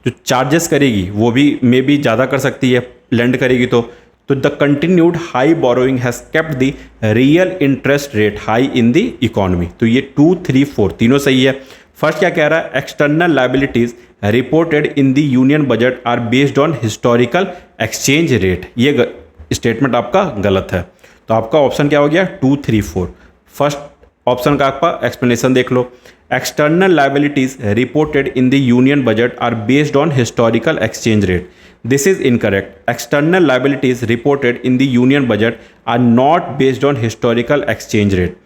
जो चार्जेस करेगी वो भी मे बी ज़्यादा कर सकती है, लेंड करेगी तो the continued high borrowing has kept the real interest rate high in the economy. तो ये 2, 3, 4 तीनों सही है। फर्स्ट क्या कह रहा है, external liabilities reported in the union budget are based on historical exchange rate. ये स्टेटमेंट आपका गलत है, तो आपका ऑप्शन क्या हो गया 2, 3, 4। फर्स्ट ऑप्शन का आपका एक्सप्लेनेशन देख लो, external liabilities reported in the union budget are based on historical exchange rate. This is incorrect. External liabilities reported in the union budget are not based on historical exchange rate,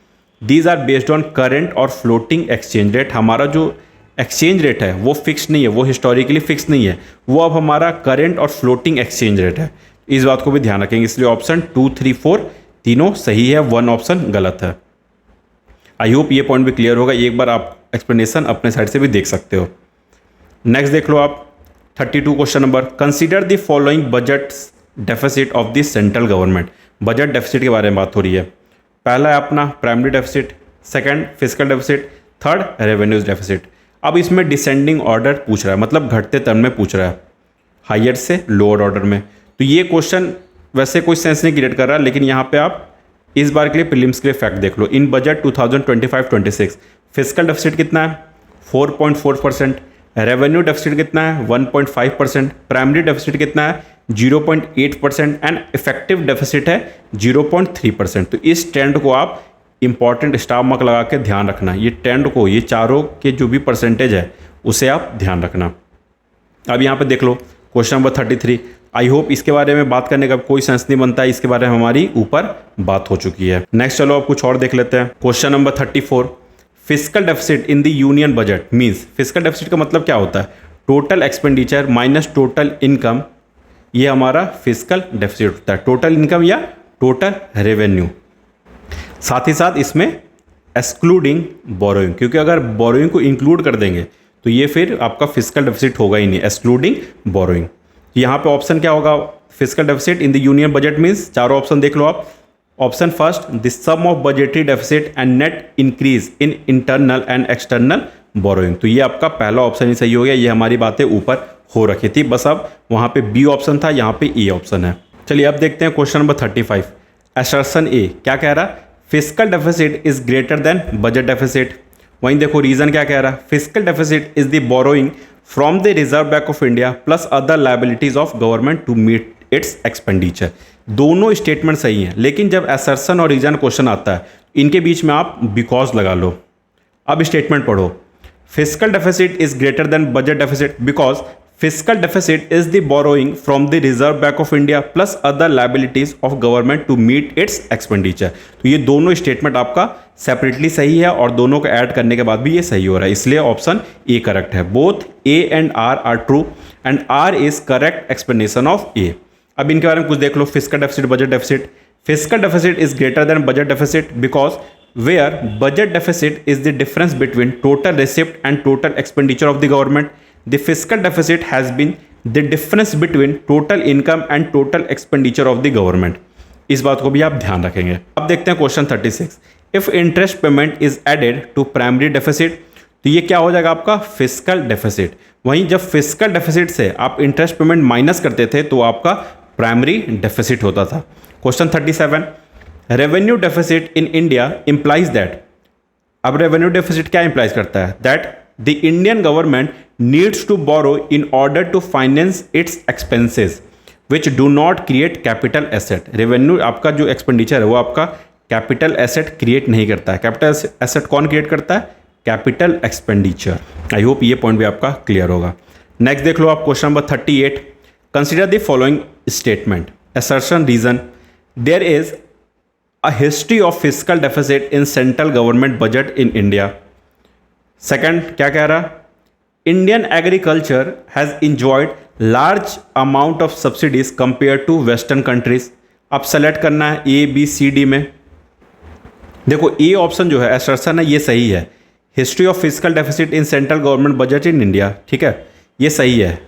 these are based on current or floating exchange rate. हमारा जो exchange rate है वो fix नहीं है, वो historically fix नहीं है, वो अब हमारा current or floating exchange rate है। इस बात को भी ध्यान रखेंगे, इसलिए ऑप्शन 2, 3, 4 तीनों सही है, 1 ऑप्शन गलत है। आई होप ये पॉइंट भी क्लियर होगा, एक बार आप एक्सप्लेनेशन अपने साइड से भी देख सकते हो। नेक्स्ट देख लो आप 32 question number, consider the following budget deficit of the central government. Budget deficit के बारे में बात हो रही है। पहला है अपना primary deficit, second fiscal deficit, third revenues deficit. अब इसमें डिसेंडिंग ऑर्डर पूछ रहा है, मतलब घटते क्रम में पूछ रहा है, हायर से लोअर ऑर्डर में। तो ये क्वेश्चन वैसे कोई सेंस नहीं क्रिएट कर रहा, लेकिन यहाँ पे आप इस बार के लिए प्रीलिम्स के लिए फैक्ट देख लो। इन बजट 2025-26 फिस्कल डेफिसिट कितना है 4.4%, रेवेन्यू डेफिसिट कितना है 1.5%, प्राइमरी डेफिसिट कितना है 0.8% एंड इफेक्टिव डेफिसिट है 0.3%। तो इस ट्रेंड को आप इंपॉर्टेंट स्टार मार्क लगा के ध्यान रखना, ये ट्रेंड को, ये चारों के जो भी परसेंटेज है उसे आप ध्यान रखना। अब यहाँ पे देख लो क्वेश्चन नंबर 33। आई होप इसके बारे में बात करने का कोई सेंस नहीं बनता है, इसके बारे में हमारी ऊपर बात हो चुकी है। नेक्स्ट चलो अब कुछ और देख लेते हैं। Question number 34, fiscal deficit in the union budget means, fiscal deficit का मतलब क्या होता है, total expenditure minus total income, ये हमारा फिस्कल डेफिसिट होता है, टोटल इनकम या टोटल रेवेन्यू। साथ ही साथ इसमें एक्सक्लूडिंग बोरोइंग, क्योंकि अगर बोरोइंग को इंक्लूड कर देंगे तो ये फिर आपका फिस्कल डेफिसिट होगा ही नहीं, एक्सक्लूडिंग बोरोइंग। यहाँ पे ऑप्शन क्या होगा, fiscal deficit in the union budget means, चारों ऑप्शन देख लो आप। Option first, the sum of budgetary deficit and net increase in internal and external borrowing. तो ये आपका पहला ऑप्शन ही सही हो गया, ये हमारी बातें ऊपर हो रखी थी, बस अब वहाँ पे बी ऑप्शन था, यहाँ पे ए ऑप्शन है। चलिए अब देखते हैं क्वेश्चन नंबर 35, असर्शन ए क्या कह रहा है, fiscal deficit is greater than budget deficit. वहीं देखो रीजन क्या कह रहा है, fiscal deficit is the borrowing from the reserve bank of India plus other liabilities of government to meet its expenditure. दोनों स्टेटमेंट सही हैं, लेकिन जब असर्शन और रीजन क्वेश्चन आता है इनके बीच में आप बिकॉज लगा लो। अब स्टेटमेंट पढ़ो, fiscal deficit is greater than budget deficit because fiscal deficit is the borrowing from the reserve bank of India plus other liabilities of government to meet its expenditure. तो ये दोनों स्टेटमेंट आपका separately सही है और दोनों को ऐड करने के बाद भी ये सही हो रहा है, इसलिए ऑप्शन ए करेक्ट है। Both A and R true and R is correct explanation of A. अब इनके बारे में कुछ देख लो, fiscal deficit, budget deficit. Fiscal deficit is greater than budget deficit because where budget deficit is the difference between total receipt and total expenditure of the government, the fiscal deficit has been the difference between total income and total expenditure of the government। इस बात को भी आप ध्यान रखेंगे। अब देखते हैं question 36, if interest payment is added to primary deficit, तो ये क्या हो जाएगा आपका फिस्कल डेफिसिट। वहीं जब फिस्कल डेफिसिट से आप इंटरेस्ट पेमेंट माइनस करते थे तो आपका प्राइमरी डेफिसिट होता था। Question 37, revenue deficit in India implies that. अब रेवेन्यू डेफिसिट क्या इंप्लाइज करता है, that the Indian government needs to borrow in order to finance its expenses which do not create capital asset। Revenue आपका जो expenditure है वो आपका capital asset create नहीं करता है। कैपिटल एसेट कौन क्रिएट करता है, कैपिटल एक्सपेंडिचर। आई होप ये पॉइंट भी आपका क्लियर होगा। नेक्स्ट देख लो आप question number 38, consider the following statement, assertion reason, there is a history of fiscal deficit in central government budget in India. Second क्या कह रहा, Indian agriculture has enjoyed large amount of subsidies compare to western countries. अब select करना है A B C D में। देखो A option जो है असर्शन है, ये सही है। History of physical deficit in central government budget in India, ठीक है, ये सही है।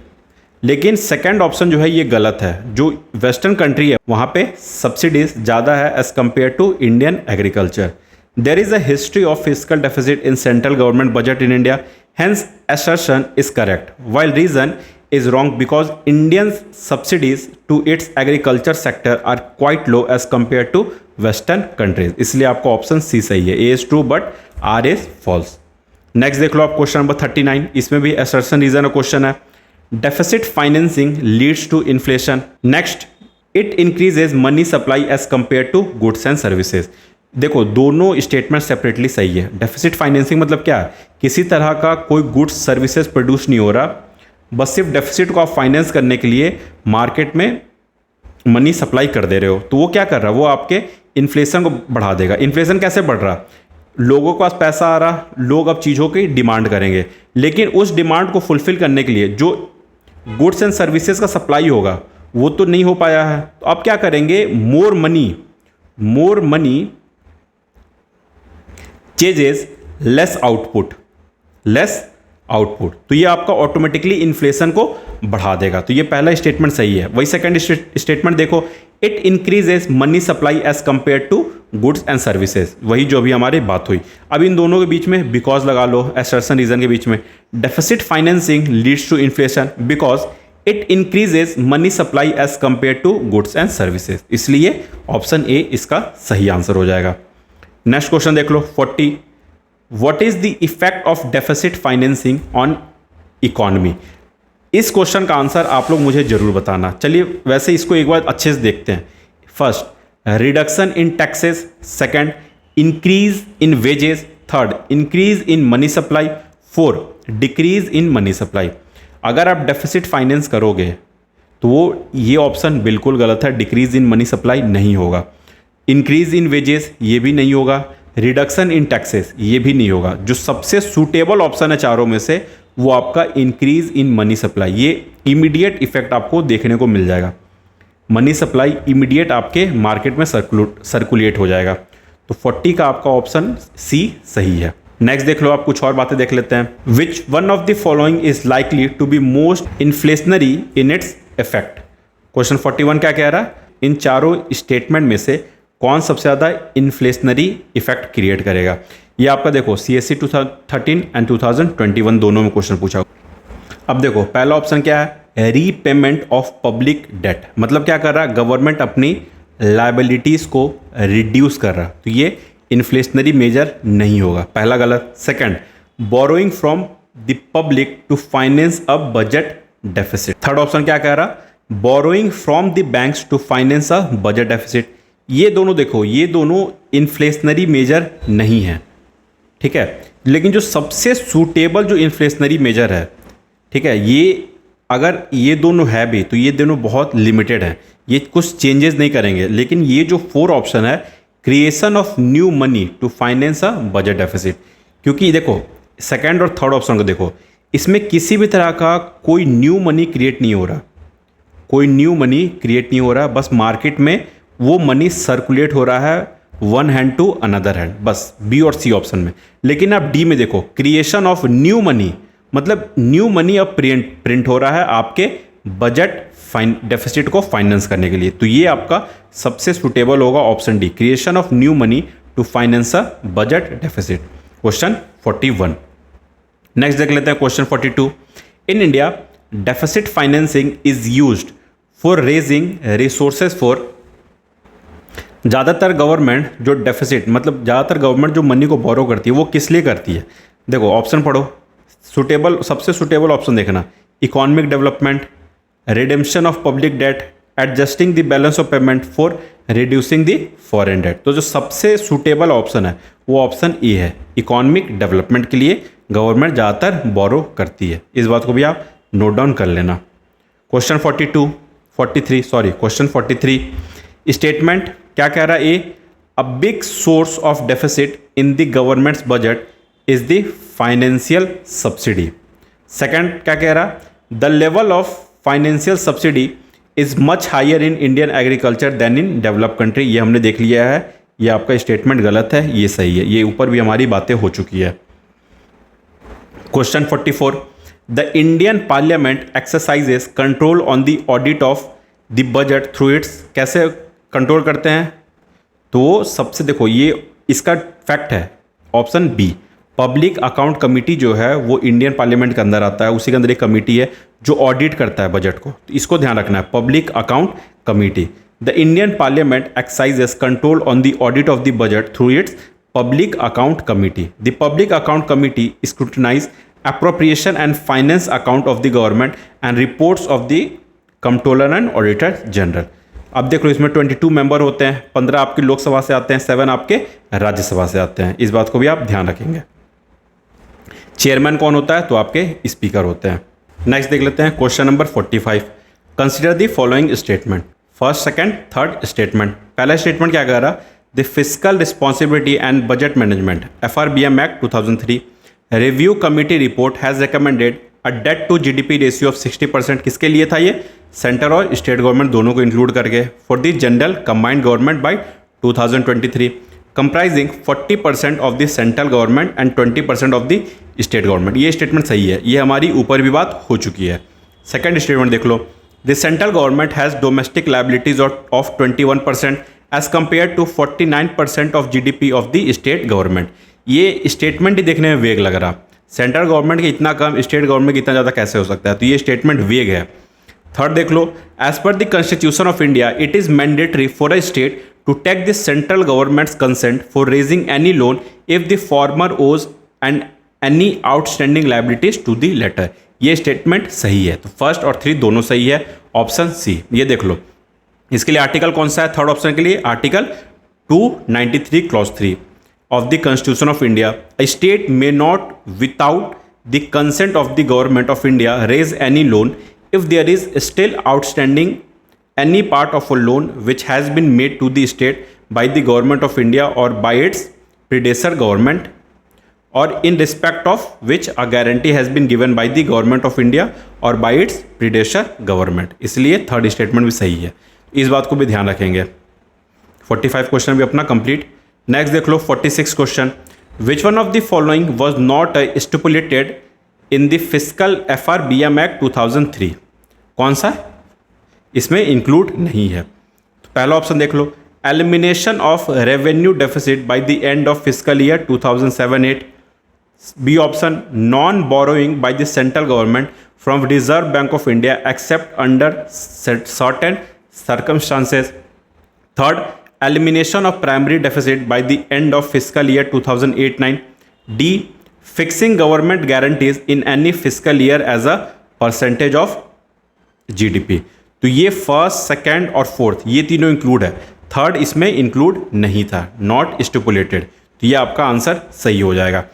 लेकिन सेकंड ऑप्शन जो है ये गलत है। जो वेस्टर्न कंट्री है वहाँ पे सब्सिडीज ज़्यादा है as compare to Indian agriculture. There is a history of physical deficit in central government budget in India, hence assertion is correct, while reason is wrong because Indian subsidies to its agriculture sector are quite low as compared to western countries। इसलिए आपका option C सही है। A is true but R is false. Next देख लो आप question number 39, इसमें भी assertion reason का क्वेश्चन है। Deficit financing leads to inflation. Next, it increases money supply as compare to goods and services. देखो दोनों स्टेटमेंट सेपरेटली सही है। डेफिसिट फाइनेंसिंग मतलब क्या है, किसी तरह का कोई गुड्स सर्विसेज प्रोड्यूस नहीं हो रहा, बस सिर्फ डेफिसिट को आप फाइनेंस करने के लिए मार्केट में मनी सप्लाई कर दे रहे हो, तो वो क्या कर रहा है, वो आपके इन्फ्लेशन को बढ़ा देगा। इन्फ्लेशन कैसे बढ़ रहा, लोगों के पास पैसा आ रहा, लोग अब चीज़ों की डिमांड करेंगे, लेकिन उस डिमांड को फुलफिल करने के लिए जो गुड्स एंड सर्विसेज का सप्लाई होगा वो तो नहीं हो पाया है। तो अब क्या करेंगे, more money ceases less output. तो ये आपका ऑटोमेटिकली इन्फ्लेशन को बढ़ा देगा। तो ये पहला स्टेटमेंट सही है। वही सेकंड स्टेटमेंट देखो, it increases money supply as compare to goods and services, वही जो अभी हमारी बात हुई। अब इन दोनों के बीच में बिकॉज लगा लो, असर्शन रीजन के बीच में। Deficit financing leads to inflation because it increases money supply as compare to goods and services, इसलिए ऑप्शन ए इसका सही आंसर हो जाएगा। नेक्स्ट क्वेश्चन देख लो 40, what is the effect of deficit financing on economy. इस क्वेश्चन का answer आप लोग मुझे जरूर बताना। चलिए वैसे इसको एक बार अच्छे से देखते हैं। First, reduction in taxes. Second, increase in wages. Third, increase in money supply. Four, decrease in money supply. अगर आप डेफिसिट फाइनेंस करोगे तो वो ये ऑप्शन बिल्कुल गलत है, डिक्रीज इन मनी सप्लाई नहीं होगा। इंक्रीज इन वेजेस ये भी नहीं होगा, रिडक्शन इन टैक्सेस ये भी नहीं होगा। जो सबसे सूटेबल ऑप्शन है चारों में से वो आपका इंक्रीज इन मनी सप्लाई, ये इमीडिएट इफेक्ट आपको देखने को मिल जाएगा। मनी सप्लाई इमीडिएट आपके मार्केट में सर्कुलेट हो जाएगा। तो 40 का आपका ऑप्शन सी सही है। नेक्स्ट देख लो आप, कुछ और बातें देख लेते हैं। Which one of the following is likely to be most inflationary in its effect. Question 41 क्या कह रहा है, इन चारों स्टेटमेंट में से कौन सबसे ज़्यादा इन्फ्लेशनरी इफेक्ट क्रिएट करेगा। ये आपका देखो CSE 2013 एंड 2021 दोनों में क्वेश्चन पूछा। अब देखो पहला ऑप्शन क्या है, रीपेमेंट ऑफ पब्लिक डेट। मतलब क्या कर रहा है, गवर्नमेंट अपनी लायबिलिटीज़ को रिड्यूस कर रहा है, तो ये इन्फ्लेशनरी मेजर नहीं होगा, पहला गलत। Second, borrowing from the public to finance a budget deficit. Third option क्या कह रहा, borrowing from the banks to finance a budget deficit. ये दोनों देखो, ये दोनों इन्फ्लेशनरी मेजर नहीं है, ठीक है। लेकिन जो सबसे सूटेबल जो इन्फ्लेशनरी मेजर है, ठीक है, ये अगर ये दोनों है भी तो ये दोनों बहुत लिमिटेड हैं, ये कुछ चेंजेस नहीं करेंगे। लेकिन ये जो 4 ऑप्शन है, creation of new money to finance a budget deficit, क्योंकि देखो सेकंड और थर्ड ऑप्शन को देखो, इसमें किसी भी तरह का कोई न्यू मनी क्रिएट नहीं हो रहा, कोई न्यू मनी क्रिएट नहीं हो रहा, बस मार्केट में वो मनी सर्कुलेट हो रहा है one hand to another hand, बस बी और सी ऑप्शन में। लेकिन आप डी में देखो, क्रिएशन ऑफ न्यू मनी, मतलब न्यू मनी अब प्रिंट हो रहा है आपके बजट डेफिसिट को फाइनेंस करने के लिए। तो ये आपका सबसे सुटेबल होगा option D, creation of new money to finance a budget deficit. Question 41। Next देख लेते हैं question 42। In India deficit financing is used for raising resources for. ज़्यादातर गवर्नमेंट जो डेफिसिट, मतलब ज़्यादातर गवर्नमेंट जो मनी को बोरो करती है वो किस लिए करती है। देखो ऑप्शन पढ़ो, सुटेबल, सबसे सुटेबल ऑप्शन देखना, economic development, redemption of public debt, adjusting the balance of payment, for reducing the foreign debt. तो जो सबसे सुटेबल ऑप्शन है वो ऑप्शन ए है, इकोनॉमिक डेवलपमेंट के लिए गवर्नमेंट ज़्यादातर बोरो करती है। इस बात को भी आप नोट डाउन कर लेना। क्वेश्चन 43 स्टेटमेंट क्या कह रहा है, A a big source of deficit in the government's budget is the financial subsidy. Second क्या कह रहा, the level of financial subsidy is much higher in Indian agriculture than in developed country. ये हमने देख लिया है ये आपका स्टेटमेंट गलत है, ये सही है, ये ऊपर भी हमारी बातें हो चुकी है। Question 44, the Indian parliament exercises control on the audit of the budget through its, कैसे कंट्रोल करते हैं? तो सबसे देखो, ये इसका फैक्ट है option B, public account committee जो है वो इंडियन पार्लियामेंट के अंदर आता है, उसी के अंदर एक कमेटी है जो ऑडिट करता है बजट को, तो इसको ध्यान रखना है, public account committee. The Indian parliament exercises control on the audit of the budget through it's public account committee. The public account committee scrutinise appropriation and finance account of the government and reports of the comptroller and auditor general। अब देख लो, इसमें 22 member होते हैं, 15 आपके लोकसभा से आते हैं, 7 आपके राज्यसभा से आते हैं, इस बात को भी आप ध्यान रखेंगे। चेयरमैन कौन होता है? तो आपके स्पीकर होते हैं। नेक्स्ट देख लेते हैं question number 45, consider the following statement, first second third statement. पहला स्टेटमेंट क्या कह रहा? The physical responsibility and budget management FRBM act 2003 review committee report has recommended a debt to GDP ratio of 60%। किसके लिए था ये? सेंटर और state government दोनों को इंक्लूड करके, for the general combined government by 2023, comprising 40% of the central government and 20% of the state government. ये statement सही है, ये हमारी ऊपर भी बात हो चुकी है। सेकेंड स्टेटमेंट देख लो, the central government has domestic liabilities of 21% as compare to 49% of GDP of the state government. ये स्टेटमेंट ही देखने में वेग लग रहा, सेंट्रल गवर्नमेंट के इतना कम, स्टेट गवर्नमेंट के इतना ज़्यादा कैसे हो सकता है? तो ये स्टेटमेंट वेग है। थर्ड देख लो, as per the constitution of India it is mandatory for a state to take the central government's consent for raising any loan if the former owes and any outstanding liabilities to the latter. ये statement सही है, तो first और 3 दोनों सही है, option C. ये देख लो, इसके लिए आर्टिकल कौन सा है? थर्ड ऑप्शन के लिए article 293 clause 3 of the Constitution of India, a state may not, without the consent of the government of India, raise any loan if there is still outstanding any part of a loan which has been made to the state by the government of India or by its predecessor government, or in respect of which a guarantee has been given by the government of India or by its predecessor government। इसलिए third statement भी सही है, इस बात को भी ध्यान रखेंगे। 45 क्वेश्चन भी अपना कंप्लीट। नेक्स्ट देख लो 46 question, which one of the following was not stipulated in the fiscal FRBM act 2003। कौन सा इसमें इंक्लूड नहीं है? तो पहला ऑप्शन देख लो, elimination of revenue deficit by the end of fiscal year 2007-8। B option, non borrowing by the central government from Reserve bank of India except under certain circumstances. Third, elimination of primary deficit by the end of fiscal year 2008-9. D, fixing government guarantees in any fiscal year as a percentage of GDP। तो ये first, second और fourth ये तीनों include है, third इसमें include नहीं था, not stipulated, तो ये आपका आंसर सही हो जाएगा।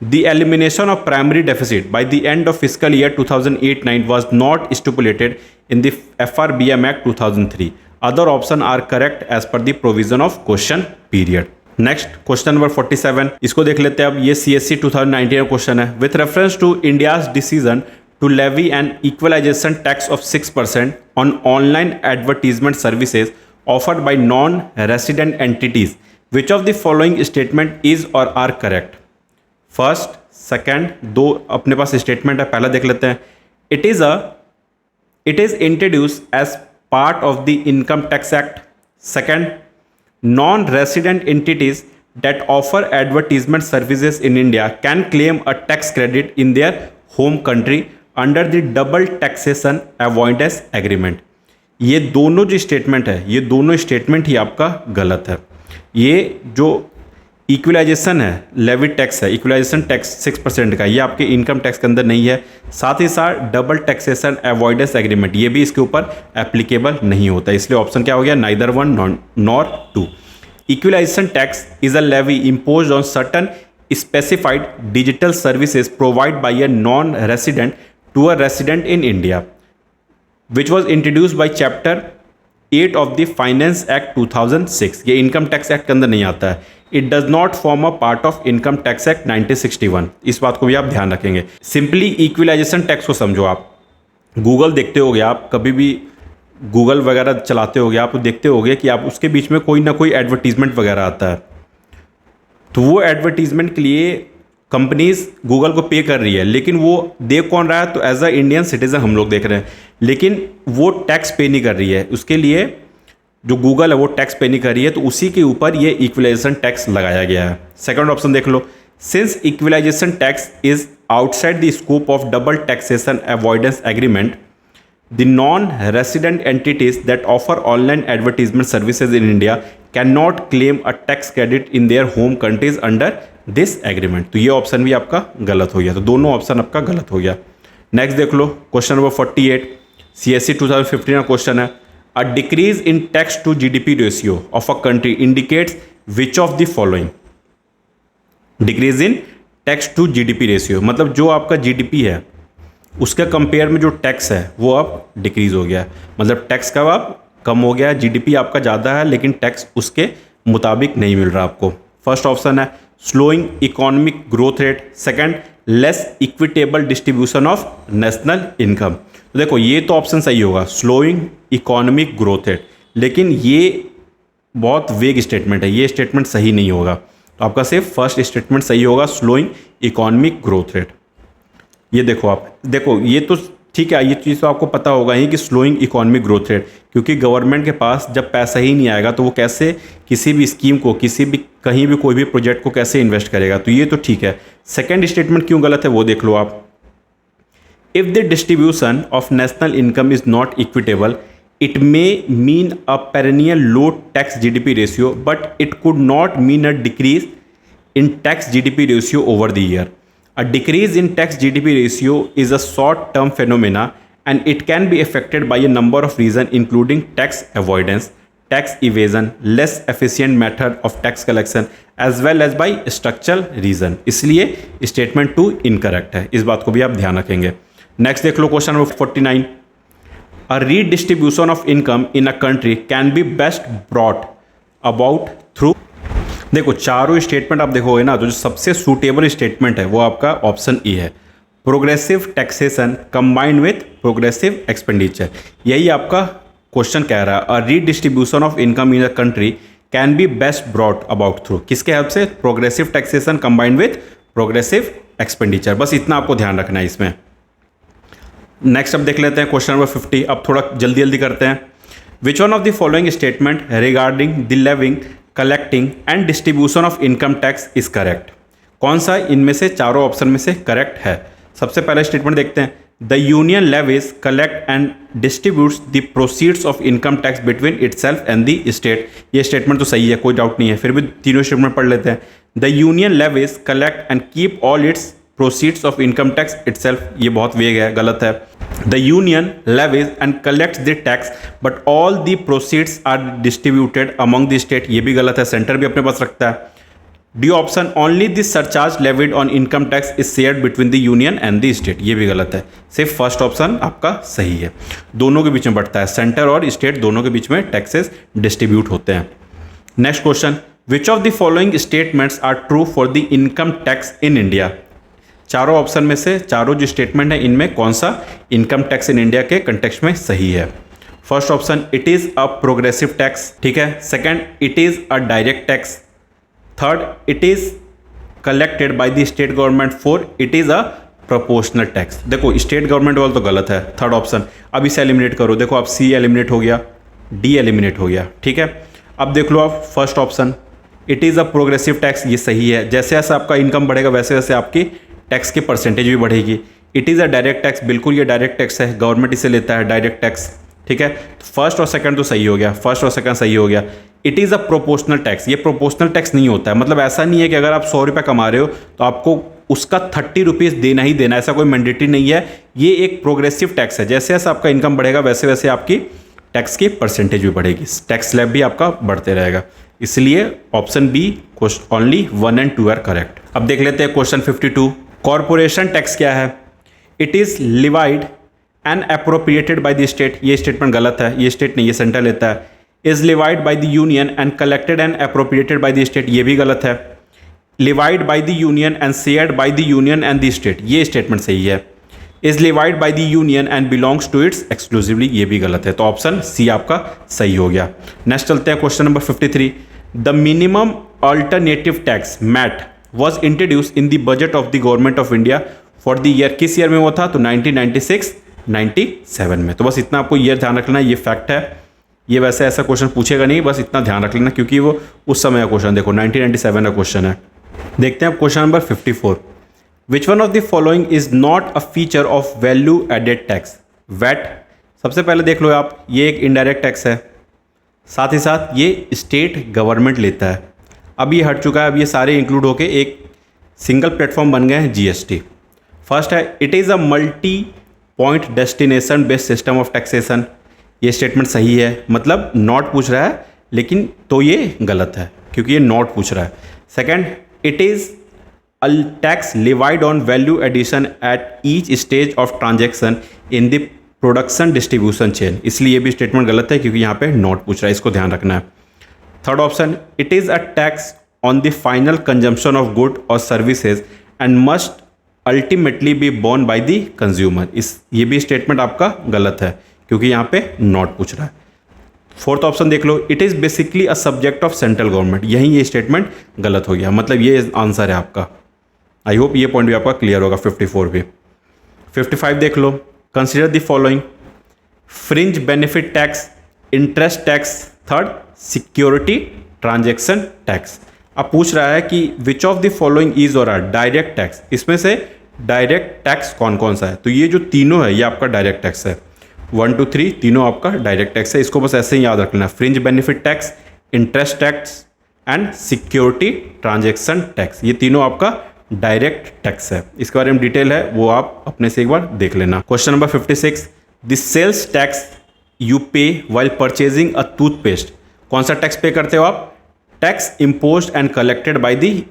The elimination of primary deficit by the end of fiscal year 2008-9 was not stipulated in the FRBM Act 2003. Other options are correct as per the provision of question period. Next question number 47, इसको देख लेते हैं अब। ये CSC 2019 का question है। With reference to India's decision to levy an equalisation tax of 6% on online advertisement services offered by non resident entities, which of the following statement is or are correct? First, second, दो अपने पास statement है, पहला देख लेते हैं। It is introduce as part of the Income Tax Act. Second, non-resident entities that offer advertisement services in India can claim a tax credit in their home country under the Double Taxation Avoidance Agreement. ये दोनों जो statement है, ये दोनों statement ही आपका गलत है। ये जो इक्वलाइजेशन है, लेवी टैक्स है, इक्वलाइजेशन टैक्स 6% का, ये आपके इनकम टैक्स के अंदर नहीं है। साथ ही साथ डबल टैक्सेशन अवॉइडेंस एग्रीमेंट, ये भी इसके ऊपर एप्लीकेबल नहीं होता, इसलिए ऑप्शन क्या हो गया? Neither one nor two. Equalisation tax is a levy imposed on certain specified digital services provide by a non resident to a resident in India, which was introduced by chapter 8 of the finance act 2006। ये income tax act के अंदर नहीं आता है। It does not form a part of income tax act 1961। इस बात को भी आप ध्यान रखेंगे। सिंपली इक्वलाइजेशन टैक्स को समझो। आप गूगल देखते होगे, आप कभी भी गूगल वगैरह चलाते होगे, आप देखते होगे कि आप उसके बीच में कोई ना कोई एडवर्टीजमेंट वगैरह आता है, तो वो एडवर्टीजमेंट के लिए कंपनीज गूगल को पे कर रही है, लेकिन वो देख कौन रहा है? तो एज अ इंडियन सिटीजन हम लोग देख रहे हैं, लेकिन वो टैक्स पे नहीं कर रही है। उसके लिए जो गूगल है वो टैक्स पे नहीं कर रही है, तो उसी के ऊपर ये इक्वलाइजेशन टैक्स लगाया गया है। सेकंड ऑप्शन देख लो, since equalisation tax is outside the scope of double taxation avoidance agreement, the non-resident entities that offer online advertisement services in India cannot claim a tax credit in their home countries under this agreement। तो ये option भी आपका गलत हो गया, तो दोनों option आपका गलत हो गया। नेक्स्ट देख लो, क्वेश्चन नंबर 48 CSE 2015 का क्वेश्चन है, a decrease in tax to GDP ratio of a country indicates which of the following. Decrease in tax to GDP ratio मतलब जो आपका जीडीपी है उसके कंपेयर में जो टैक्स है वो अब डिक्रीज हो गया, मतलब टैक्स का अब कम हो गया। जीडीपी आपका ज़्यादा है लेकिन टैक्स उसके मुताबिक नहीं मिल रहा आपको। फर्स्ट ऑप्शन है slowing economic growth rate, second less equitable distribution of national income. तो देखो ये तो ऑप्शन सही होगा, स्लोइंग इकोनॉमिक ग्रोथ रेट, लेकिन ये बहुत वेग स्टेटमेंट है, ये स्टेटमेंट सही नहीं होगा। तो आपका सिर्फ फर्स्ट स्टेटमेंट सही होगा, स्लोइंग इकोनॉमिक ग्रोथ रेट। ये देखो आप देखो ये तो ठीक है, ये चीज़ तो आपको पता होगा ही कि स्लोइंग इकोनॉमिक ग्रोथ रेट, क्योंकि गवर्नमेंट के पास जब पैसा ही नहीं आएगा तो वो कैसे किसी भी स्कीम को, किसी भी कहीं भी कोई भी प्रोजेक्ट को कैसे इन्वेस्ट करेगा, तो ये तो ठीक है। सेकंड स्टेटमेंट क्यों गलत है वो देख लो आप, if the distribution of national income is not equitable it may mean a perennial low tax GDP ratio but it could not mean a decrease in tax GDP ratio over the year. A decrease in tax GDP ratio is a short-term phenomena and it can be affected by a number of reasons including tax avoidance, tax evasion, less efficient method of tax collection as well as by structural reason। इसलिए statement 2 incorrect है, इस बात को भी आप ध्यान रखेंगे। Next देख लो question number 49, a redistribution of income in a country can be best brought about through। देखो चारों स्टेटमेंट आप देखोगे ना, तो जो सबसे सूटेबल स्टेटमेंट है वो आपका ऑप्शन ई है, progressive taxation combined with progressive expenditure. यही आपका क्वेश्चन कह रहा है, a redistribution of income in a country can be best brought about through, किसके हेल्प से? Progressive taxation combined with progressive expenditure. बस इतना आपको ध्यान रखना है इसमें। नेक्स्ट अब देख लेते हैं क्वेश्चन नंबर 50, अब थोड़ा जल्दी जल्दी करते हैं। Which one of the following statement regarding the levying collecting and distribution of income tax is correct. कौन सा इनमें से चारों ऑप्शन में से करेक्ट है? सबसे पहला स्टेटमेंट देखते हैं, the union levies collect and distributes the proceeds of income tax between itself and the state. ये स्टेटमेंट तो सही है, कोई डाउट नहीं है, फिर भी तीनों स्टेटमेंट पढ़ लेते हैं। The union levies collect and keep all it's proceeds of income tax itself, ये बहुत वेग है, गलत है। The union levies and collects the tax but all the proceeds are distributed among the state, ये भी गलत है, सेंटर भी अपने पास रखता है। D option, only the surcharge levied on income tax is shared between the union and the state, ये भी गलत है। सिर्फ फर्स्ट ऑप्शन आपका सही है, दोनों के बीच में बढ़ता है, सेंटर और स्टेट दोनों के बीच में टैक्सेस डिस्ट्रीब्यूट होते हैं। Next question, which of the following statements are true for the income tax in India. चारों ऑप्शन में से चारों जो स्टेटमेंट है इनमें कौन सा इनकम टैक्स इन इंडिया के कंटेक्स्ट में सही है? First option, it is a progressive tax, ठीक है। Second, it is a direct tax. Third, it is collected by the state government. Fourth, it is a proportional tax. देखो state government वाला तो गलत है, थर्ड ऑप्शन। अब इसे eliminate करो, देखो आप सी एलिमिनेट हो गया, डी एलिमिनेट हो गया, ठीक है। अब देख लो आप first option, it is a progressive tax, ये सही है। जैसे जैसे आपका इनकम बढ़ेगा वैसे वैसे आपकी टैक्स की परसेंटेज भी बढ़ेगी। It is a direct tax, बिल्कुल ये डायरेक्ट टैक्स है, गवर्नमेंट इसे लेता है डायरेक्ट टैक्स, ठीक है। फर्स्ट और सेकंड तो सही हो गया, फर्स्ट और सेकंड सही हो गया। It is a proportional tax, ये प्रोपोर्शनल टैक्स नहीं होता है, मतलब ऐसा नहीं है कि अगर आप 100 रुपये कमा रहे हो तो आपको उसका 30 रुपीज़ देना ही देना, ऐसा कोई मैंडेटरी नहीं है। ये एक प्रोग्रेसिव टैक्स है, जैसे जैसे आपका इनकम बढ़ेगा वैसे वैसे आपकी टैक्स की परसेंटेज भी बढ़ेगी, टैक्स स्लैब भी आपका बढ़ते रहेगा। इसलिए option B only 1 and 2 are correct. अब देख लेते हैं क्वेश्चन 52, कॉरपोरेशन टैक्स क्या है? It is levied and appropriated by the state, ये स्टेटमेंट गलत है, ये स्टेट नहीं, ये सेंटर लेता है। Is levied by the union and collected and appropriated by the state, ये भी गलत है। Levied by the union and shared by the union and the state, ये स्टेटमेंट सही है। Is levied by the union and belongs to its exclusively, ये भी गलत है। तो ऑप्शन सी आपका सही हो गया। नेक्स्ट चलते हैं question number 53। The minimum alternative tax MAT was introduce in the budget of the government of India for the year, किस ईयर में वो था? तो 1996 97 में। तो बस इतना आपको ईयर ध्यान रखना है, ये फैक्ट है। ये वैसे ऐसा क्वेश्चन पूछेगा नहीं, बस इतना ध्यान रख लेना क्योंकि वो उस समय का क्वेश्चन, देखो 1997 का क्वेश्चन है। देखते हैं अब question number 54। Which one of the following is not a feature of value added tax? VAT सबसे पहले देख लो आप, ये एक इनडायरेक्ट टैक्स है, साथ ही साथ ये स्टेट गवर्नमेंट लेता है। अब ये हट चुका है, अब ये सारे इंक्लूड होके एक सिंगल प्लेटफॉर्म बन गए हैं, जीएसटी। फर्स्ट है, it is a multi point destination based system of taxation. ये स्टेटमेंट सही है, मतलब नॉट पूछ रहा है, लेकिन तो ये गलत है क्योंकि ये नॉट पूछ रहा है। Second, it is a tax levied on value addition at each stage of transaction in the production distribution chain, इसलिए ये भी स्टेटमेंट गलत है क्योंकि यहाँ पे नॉट पूछ रहा है, इसको ध्यान रखना है। Third option, it is a tax on the final consumption of good और services and must ultimately be borne by the consumer, ये भी स्टेटमेंट आपका गलत है क्योंकि यहाँ पे नॉट पूछ रहा है। फोर्थ ऑप्शन देख लो, it is basically a subject of central government, यहीं ये स्टेटमेंट गलत हो गया, मतलब ये आंसर है आपका। आई होप ये पॉइंट भी आपका क्लियर होगा 54 भी। 55 देख लो, consider the following, fringe benefit tax, interest tax, third security transaction tax. अब पूछ रहा है कि which of the following is or are direct tax, इसमें से डायरेक्ट टैक्स कौन कौन सा है? तो ये जो तीनों है ये आपका डायरेक्ट टैक्स है, 1 2 3 तीनों आपका डायरेक्ट टैक्स है, इसको बस ऐसे ही याद रख लेना, fringe benefit tax, interest tax and security transaction tax, ये तीनों आपका डायरेक्ट टैक्स है। इसके बारे में डिटेल है वो आप अपने से एक बार देख लेना। Question number 56, the sales tax you pay while purchasing a toothpaste, कौन सा टैक्स पे करते हो आप? Tax imposed and collected by the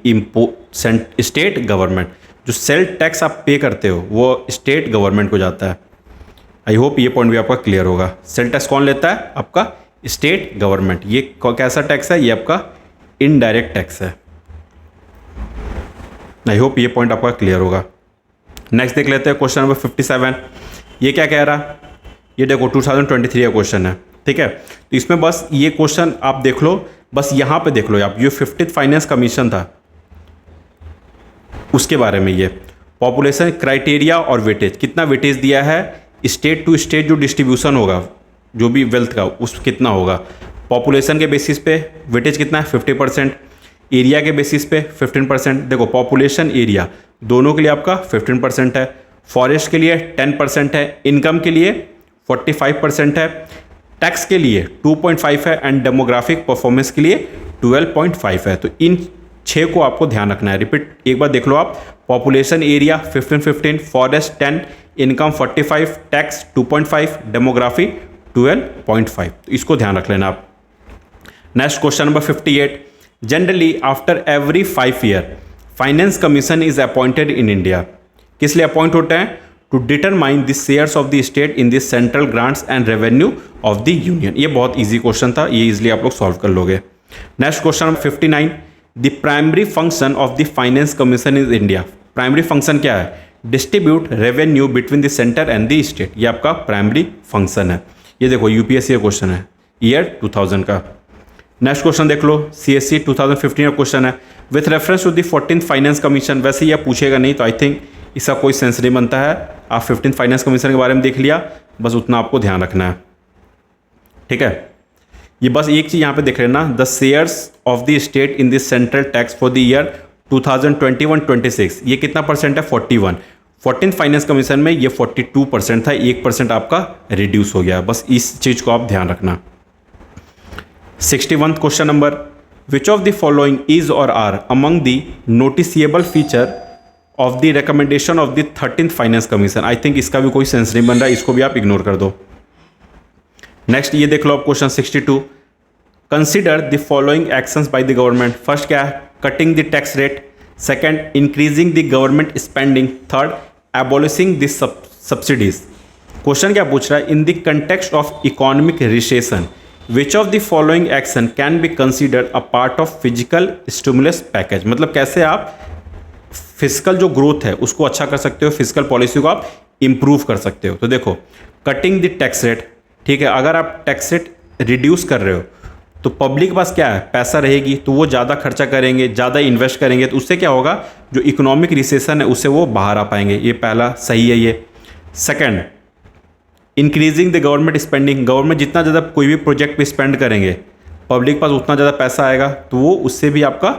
state government, जो सेल टैक्स आप पे करते हो वो स्टेट गवर्नमेंट को जाता है। आई होप ये पॉइंट भी आपका क्लियर होगा। सेल टैक्स कौन लेता है? आपका स्टेट गवर्नमेंट। ये कैसा टैक्स है? ये आपका इनडायरेक्ट टैक्स है। आई होप ये पॉइंट आपका क्लियर होगा। नेक्स्ट देख लेते हैं क्वेश्चन नंबर 57। ये क्या कह रहा? ये देखो 2023 का क्वेश्चन है, ठीक है। तो इसमें बस ये क्वेश्चन आप देख लो, बस यहाँ पे देख लो आप, ये 50th फाइनेंस कमीशन था उसके बारे में, ये पॉपुलेशन क्राइटेरिया और वेटेज, कितना वेटेज दिया है स्टेट टू स्टेट, जो डिस्ट्रीब्यूशन होगा जो भी वेल्थ का उस कितना होगा। पॉपुलेशन के बेसिस पे वेटेज कितना है? 50%। एरिया के बेसिस पे 15%। देखो पॉपुलेशन एरिया दोनों के लिए आपका 15% है, फॉरेस्ट के लिए 10% है, इनकम के लिए 45% है, टैक्स के लिए 2.5 है एंड डेमोग्राफिक परफॉर्मेंस के लिए 12.5 है। तो इन 6 को आपको ध्यान रखना है। रिपीट एक बार देख लो आप, population area 15, forest 10, income 45, tax 2.5, demography 12.5, तो इसको ध्यान रख लेना आप। Next question number 58, generally after every 5 year finance commission is appointed in India, किस लिए अपॉइंट होते हैं? To determine the shares of the state in the central grants and revenue of the union. ये बहुत ईजी क्वेश्चन था, ये easily आप लोग सॉल्व कर लोगे। Next question number 59, the primary function of the finance commission is India. Primary function क्या है? Distribute revenue between the centre and the state, ये आपका प्राइमरी फंक्शन है। ये देखो यूपीएससी का क्वेश्चन है ईयर 2000 का। नेक्स्ट क्वेश्चन देख लो, सीएससी 2015 का क्वेश्चन है with reference to the 14th finance commission. वैसे ये पूछेगा नहीं, तो आई थिंक इसका कोई सेंस नहीं बनता है। आप 15th फाइनेंस कमीशन के बारे में देख लिया, बस उतना आपको ध्यान रखना है, ठीक है। ये बस एक चीज़ यहाँ पे देख लेना, the shares of the state in the central tax for the year 2021-26, ये कितना परसेंट है? 41। 14th फाइनेंस कमीशन में ये 42% था, 1% आपका रिड्यूस हो गया, बस इस चीज़ को आप ध्यान रखना। 61th question number, which of the following is or are among the noticeable feature of the recommendation of the 13th finance commission. I think इसका भी कोई सेंस नहीं बन रहा है, इसको भी आप इग्नोर कर दो। नेक्स्ट ये देख लो आप question 62, consider the following actions bye the government. First क्या है? Cutting the tax rate, second increasing the government spending, third abolishing the subsidies. Question क्या पूछ रहा है? इन the context of economic recession which of the following action can be considered a part of physical stimulus package, मतलब कैसे आप physical जो growth है उसको अच्छा कर सकते हो, फिजिकल पॉलिसी को आप इम्प्रूव कर सकते हो। तो देखो, कटिंग द टैक्स रेट, ठीक है, अगर आप टैक्स रेट रिड्यूस कर रहे हो तो पब्लिक के पास क्या है, पैसा रहेगी, तो वो ज़्यादा खर्चा करेंगे, ज़्यादा इन्वेस्ट करेंगे, तो उससे क्या होगा, जो इकोनॉमिक रिसेशन है उससे वो बाहर आ पाएंगे। ये पहला सही है ये। Second, increasing the government spending, government जितना ज़्यादा कोई भी प्रोजेक्ट पे स्पेंड करेंगे, पब्लिक के पास उतना ज़्यादा पैसा आएगा, तो वो उससे भी आपका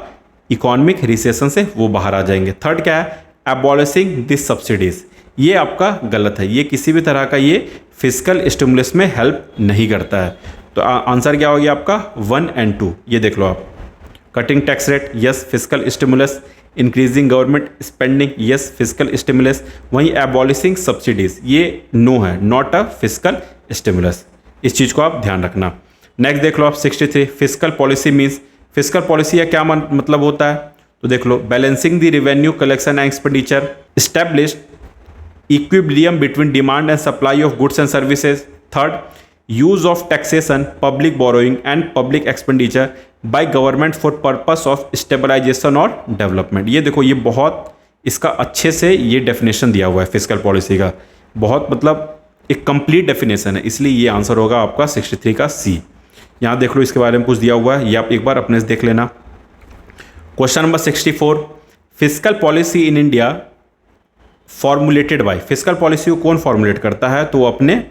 इकोनॉमिक रिसेशन से वो बाहर आ जाएंगे। थर्ड क्या है, एबॉलिशिंग दिस सब्सिडीज़, ये आपका गलत है, ये किसी भी तरह का ये फिजिकल स्टिमुलस में हेल्प नहीं करता है। तो आंसर क्या हो गया आपका 1 और 2, ये देख लो आप। Cutting tax rate, yes physical stimulus. Increasing government spending, yes physical stimulus. वहीं एबॉलिशिंग सब्सिडीज, ये नो है, नॉट अ फिजिकल स्टिमुलस। इस चीज़ को आप ध्यान रखना। नेक्स्ट देख लो आप 63, physical policy means, physical policy का क्या मतलब होता है, तो देख लो, balancing the revenue collection and expenditure, establish equilibrium between demand and supply of goods and services. Third, use of taxation, public borrowing and public expenditure by government for purpose of stabilization और development. ये देखो, ये बहुत इसका अच्छे से ये definition दिया हुआ है फिजिकल पॉलिसी का, बहुत मतलब एक कंप्लीट डेफिनेशन है, इसलिए ये आंसर होगा आपका 63 का सी। यहाँ देख लो, इसके बारे में कुछ दिया हुआ है, ये आप एक बार अपने से देख लेना। Question number 64, physical policy in India formulated bye, physical policy को कौन फॉर्मुलेट करता है, तो अपने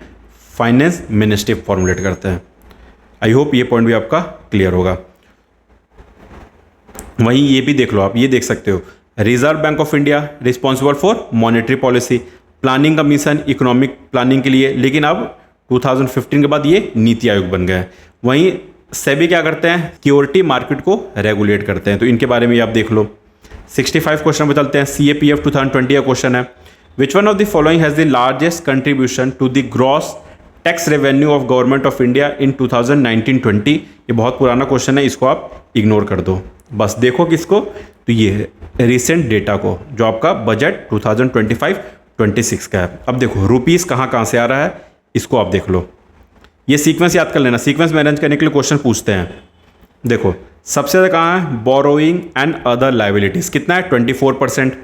फाइनेंस मिनिस्ट्री फॉर्मुलेट करते हैं। आई होप ये पॉइंट भी आपका क्लियर होगा। वहीं ये भी देख लो आप, ये देख सकते हो, reserve bank of India responsible for monetary policy, planning commission economic planning के लिए, लेकिन अब 2015 के बाद ये नीति आयोग बन गया है। वहीं सेबी क्या करते हैं, सिक्योरिटी मार्केट को रेगुलेट करते हैं, तो इनके बारे में आप देख लो। 65 क्वेश्चन पे चलते हैं। CAPF 2020 का क्वेश्चन है, which one of the following has the largest contribution to the gross tax revenue of government of India in 2019-20? ये बहुत पुराना क्वेश्चन है, इसको आप इग्नोर कर दो, बस देखो किसको, तो ये रिसेंट डेटा को, जो आपका बजट 2025-26 का है। अब देखो रुपीस कहाँ कहाँ से आ रहा है, इसको आप देख लो, ये सीक्वेंस याद कर लेना, सीक्वेंस में अरेंज करने के लिए क्वेश्चन पूछते हैं। देखो सबसे ज़्यादा कहाँ है, बोरोइंग एंड अदर लाइबिलिटीज़, कितना है 24%।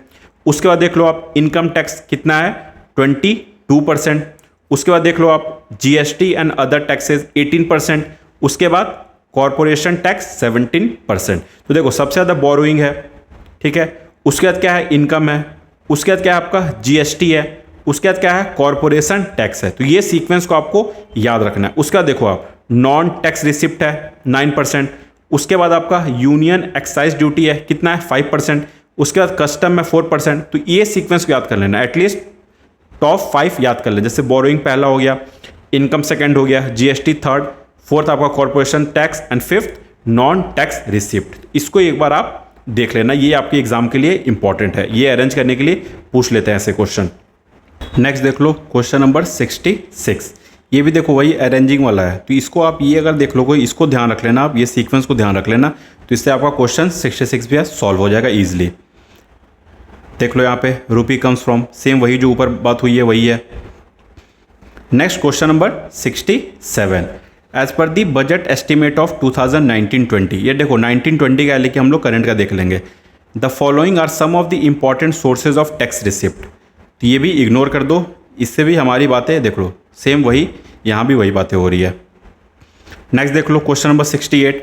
उसके बाद देख लो आप इनकम टैक्स कितना है 22%। उसके बाद देख लो आप GST एंड अदर टैक्सेस 18%। उसके बाद कॉरपोरेशन टैक्स 17%। तो देखो सबसे ज़्यादा बोरोइंग है, ठीक है, उसके बाद क्या है, इनकम है, उसके बाद क्या है आपका GST है, उसके बाद क्या है, कॉरपोरेशन टैक्स है। तो ये सीक्वेंस को आपको याद रखना है। उसका देखो आप नॉन टैक्स रिसिप्ट है 9%। उसके बाद आपका यूनियन एक्साइज ड्यूटी है, कितना है 5%। उसके बाद कस्टम है 4%। तो ये सीक्वेंस को याद कर लेना, एटलीस्ट टॉप 5 याद कर लेना। जैसे बोरोइंग पहला हो गया, इनकम सेकंड हो गया, GST थर्ड, फोर्थ आपका corporation tax and fifth non tax receipt. इसको एक बार आप देख लेना, ये आपके एग्जाम के लिए इंपॉर्टेंट है, ये अरेंज करने के लिए पूछ लेते हैं ऐसे क्वेश्चन। नेक्स्ट देख लो क्वेश्चन नंबर 66, ये भी देखो वही अरेंजिंग वाला है, तो इसको आप ये अगर देख लो कोई, इसको ध्यान रख लेना आप, ये सीक्वेंस को ध्यान रख लेना, तो इससे आपका क्वेश्चन 66 भी सॉल्व हो जाएगा ईजिली। देख लो यहाँ पे रूपी कम्स फ्रॉम, सेम वही जो ऊपर बात हुई है वही है। Next question number 67, as per the budget estimate of 2019-20, ये देखो 1920 का है लेकिन हम लोग करंट का देख लेंगे। The following are some of the important sources of tax receipt, तो ये भी इग्नोर कर दो, इससे भी हमारी बातें देख लो सेम वही, यहाँ भी वही बातें हो रही है। नेक्स्ट देख लो क्वेश्चन नंबर 68,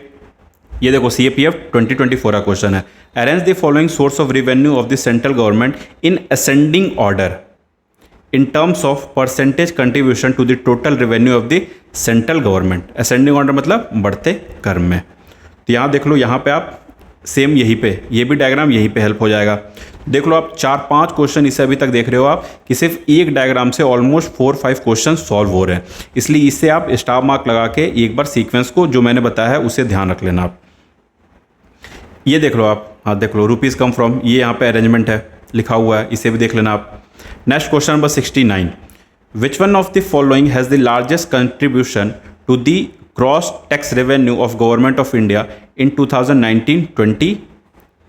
ये देखो CAPF 2024 का क्वेश्चन है, arrange the following source of revenue of the central government in ascending order in terms of percentage contribution to the total revenue of the central government। Ascending order मतलब बढ़ते क्रम में। तो यहाँ देख लो, यहाँ पे आप सेम यहीं पे, ये भी डायग्राम यहीं पे हेल्प हो जाएगा। देख लो आप 4-5 क्वेश्चन इसे अभी तक देख रहे हो आप कि सिर्फ एक डायग्राम से ऑलमोस्ट 4-5 क्वेश्चन सॉल्व हो रहे हैं, इसलिए इससे आप स्टार मार्क लगा के एक बार सीक्वेंस को जो मैंने बताया है उसे ध्यान रख लेना आप। ये देख लो आप, हाँ देख लो रुपीज़ कम फ्रॉम, ये यहाँ पे अरेंजमेंट है लिखा हुआ है, इसे भी देख लेना आप। Next question number 69, which one of the following has the largest contribution to the gross tax revenue of government of India in 2019-20?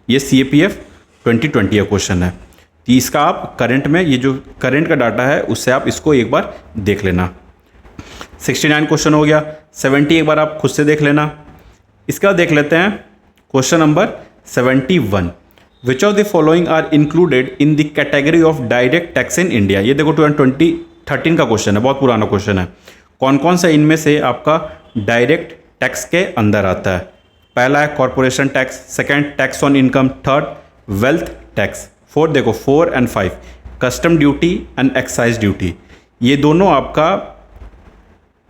ये CAPF 2020 का क्वेश्चन है, तो इसका आप करंट में, ये जो करंट का डाटा है उससे आप इसको एक बार देख लेना। 69 क्वेश्चन हो गया, 70 एक बार आप खुद से देख लेना। इसका देख लेते हैं question number 71, which of the following are included in the category of direct tax in India. ये देखो 2013 का क्वेश्चन है, बहुत पुराना क्वेश्चन है। कौन कौन सा इनमें से आपका डायरेक्ट टैक्स के अंदर आता है? पहला है corporation tax, second tax on income, third wealth tax, fourth देखो 4 and 5 custom duty and excise duty. ये दोनों आपका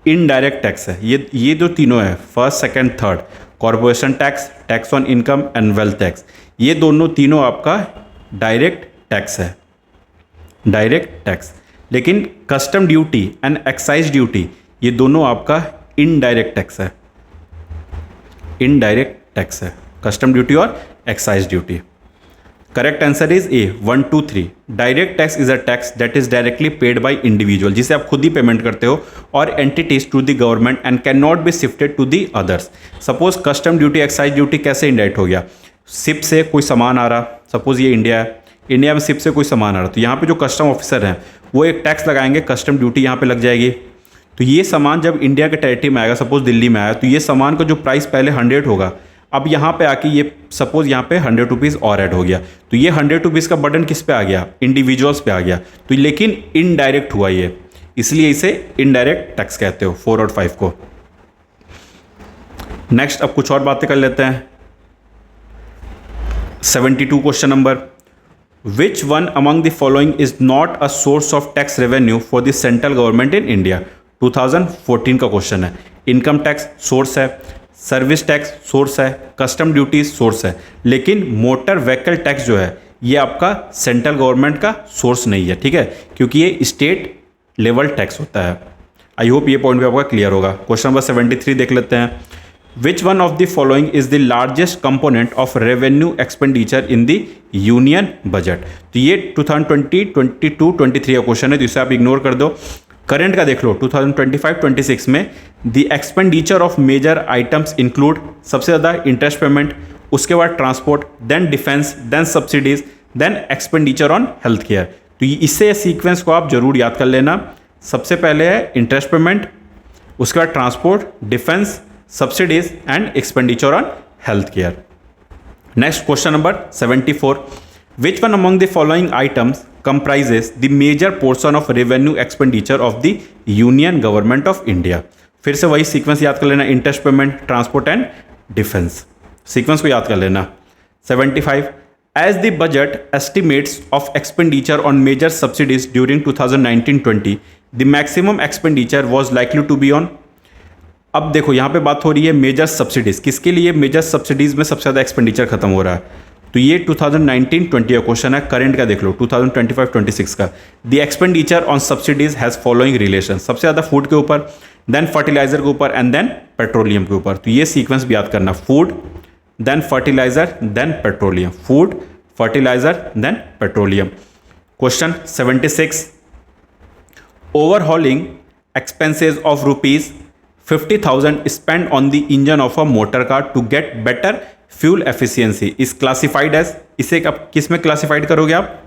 इनडायरेक्ट टैक्स है। ये जो तीनों है, first second third, corporation tax, tax on income and wealth tax, ये दोनों तीनों आपका डायरेक्ट टैक्स है, डायरेक्ट टैक्स। लेकिन custom duty and excise duty ये दोनों आपका इनडायरेक्ट टैक्स है, इनडायरेक्ट टैक्स है, कस्टम ड्यूटी और excise duty. Correct answer is a 1, 2, 3। Direct tax is a tax that is directly paid by individual, जिसे आप खुद ही पेमेंट करते हो, और entities to the government and can not be shifted to the others. Suppose custom duty excise duty कैसे indirect हो गया? Ship से कोई सामान आ रहा, सपोज ये इंडिया है, इंडिया में शिप से कोई सामान आ रहा, तो यहाँ पे जो कस्टम ऑफिसर हैं वो एक टैक्स लगाएंगे, कस्टम ड्यूटी यहाँ पे लग जाएगी। तो ये सामान जब इंडिया के टेरिटरी में आएगा, सपोज दिल्ली में आया, तो ये सामान का जो प्राइस पहले 100 होगा, अब यहाँ पे आके ये सपोज यहाँ पे 100 रुपीज़ और ऐड हो गया, तो ये 100 रुपीज़ का बर्डन किस पे आ गया? इंडिविजुअल्स पे आ गया। तो लेकिन इनडायरेक्ट हुआ ये, इसलिए इसे इनडायरेक्ट टैक्स कहते हो 4 और 5 को। नेक्स्ट अब कुछ और बातें कर लेते हैं। 72 question number, which one among the following is not a source of tax revenue for the central government in India? 2014 का क्वेश्चन है। इनकम टैक्स सोर्स है, सर्विस टैक्स सोर्स है, कस्टम ड्यूटी सोर्स है, लेकिन मोटर व्हीकल टैक्स जो है ये आपका सेंट्रल गवर्नमेंट का सोर्स नहीं है, ठीक है, क्योंकि ये स्टेट लेवल टैक्स होता है। आई होप ये पॉइंट भी आपका क्लियर होगा। क्वेश्चन नंबर 73 देख लेते हैं। Which one of the following is the largest component of revenue expenditure in the union budget? तो ये 2020, 22, 23 का क्वेश्चन है, तो इसे आप इग्नोर कर दो। करंट का देख लो, 2025-26 में the expenditure of major items include, सबसे ज़्यादा इंटरेस्ट पेमेंट, उसके बाद transport, then defence, then subsidies, then expenditure on health care. तो इससे सीक्वेंस को आप जरूर याद कर लेना। सबसे पहले है इंटरेस्ट पेमेंट, उसके बाद transport, defence, subsidies and expenditure on health care. Next question number 74, which one among the following items comprises the major portion of revenue expenditure of the union government of India? फिर से वही sequence याद कर लेना, interest payment, transport and defence, sequence को याद कर लेना। 75, as the budget estimates of expenditure on major subsidies during 2019-20 the maximum expenditure was likely to be on. अब देखो यहाँ पे बात हो रही है मेजर सब्सिडीज, किसके लिए मेजर सब्सिडीज में सबसे ज़्यादा एक्सपेंडिचर खत्म हो रहा है? तो ये 2019-20 का क्वेश्चन है। करंट का देख लो 2025-26 का। The expenditure on subsidies has following relation, सबसे ज़्यादा फूड के ऊपर, देन फर्टिलाइजर के ऊपर एंड देन पेट्रोलियम के ऊपर। तो ये सीक्वेंस भी याद करना, food then fertiliser then petroleum, food fertiliser then petroleum. Question 76, overhauling expenses of ₹50,000 spend on the engine of a motor car to get better fuel efficiency is classified as, इसे आप किस में क्लासिफाइड करोगे आप?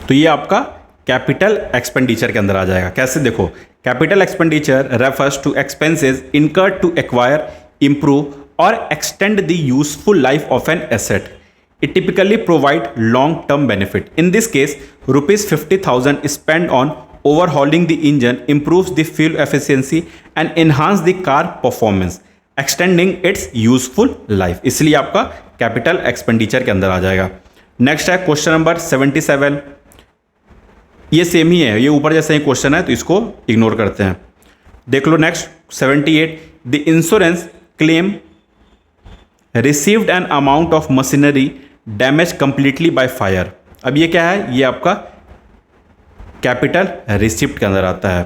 तो ये आपका कैपिटल एक्सपेंडिचर के अंदर आ जाएगा। कैसे? देखो, capital expenditure refers to expenses incurred to acquire, improve or extend the useful life of an asset. It typically provide long-term benefit. In this case, ₹50,000 spent on overhauling the engine improves the fuel efficiency and enhance the car performance, extending its useful life. इसलिए आपका capital expenditure के अंदर आ जाएगा। Next है question number 77। ये same ही है, ये ऊपर जैसे ही क्वेश्चन है तो इसको इग्नोर करते हैं। देख लो next 78, the insurance claim received an amount of machinery damage completely by fire. अब ये क्या है? ये आपका कैपिटल रिसिप्ट के अंदर आता है।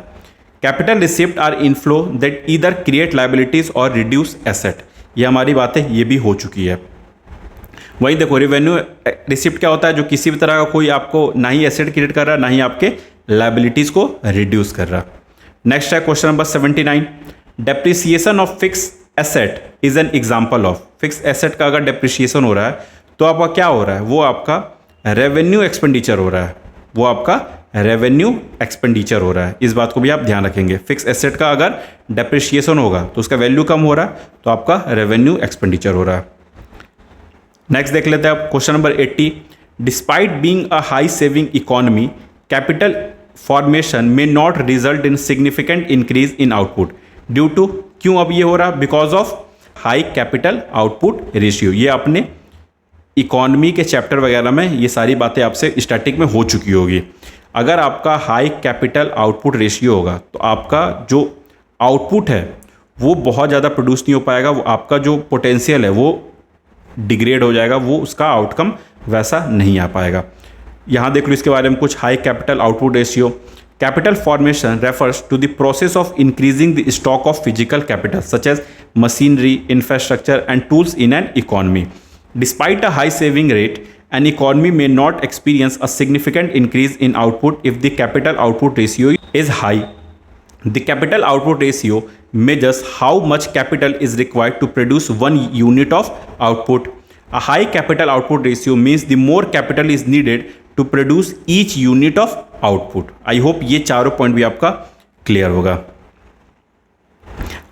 Capital receipt are inflow that either create liabilities or reduce asset. ये हमारी बातें ये भी हो चुकी है। वही देखो, रेवेन्यू रिसिप्ट क्या होता है? जो किसी भी तरह का कोई आपको ना ही एसेट क्रिएट कर रहा ना ही आपके लाइबिलिटीज को रिड्यूस कर रहा। नेक्स्ट है question number 79, depreciation of fix asset is an example of. Fix asset का अगर डेप्रिसिएशन हो रहा है तो आपका क्या हो रहा है? वो आपका रेवेन्यू एक्सपेंडिचर हो रहा है, वो आपका रेवेन्यू एक्सपेंडिचर हो रहा है। इस बात को भी आप ध्यान रखेंगे। फिक्स एसेट का अगर डेप्रिसिएशन होगा तो उसका वैल्यू कम हो रहा है तो आपका रेवेन्यू एक्सपेंडिचर हो रहा है। नेक्स्ट देख लेते हैं आप question number 80। Despite being a high saving economy, capital formation may not result in significant increase in output due to, क्यों अब ये हो रहा? Because of high capital output ratio. ये आपने इकोनॉमी के चैप्टर वगैरह में ये सारी बातें आपसे स्टैटिक में हो चुकी होगी। अगर आपका हाई कैपिटल आउटपुट रेशियो होगा तो आपका जो आउटपुट है वो बहुत ज़्यादा प्रोड्यूस नहीं हो पाएगा, वो आपका जो पोटेंशियल है वो डिग्रेड हो जाएगा, वो उसका आउटकम वैसा नहीं आ पाएगा। यहाँ देख लो इसके बारे में कुछ। High capital output ratio, capital formation refers to the process of increasing the stock of physical capital such as machinery, infrastructure and tools in an economy. Despite a high saving rate, an economy may not experience a significant increase in output if the capital output ratio is high. The capital output ratio measures how much capital is required to produce one unit of output. A high capital output ratio means the more capital is needed to produce each unit of output. I hope ये चारों point भी आपका clear होगा।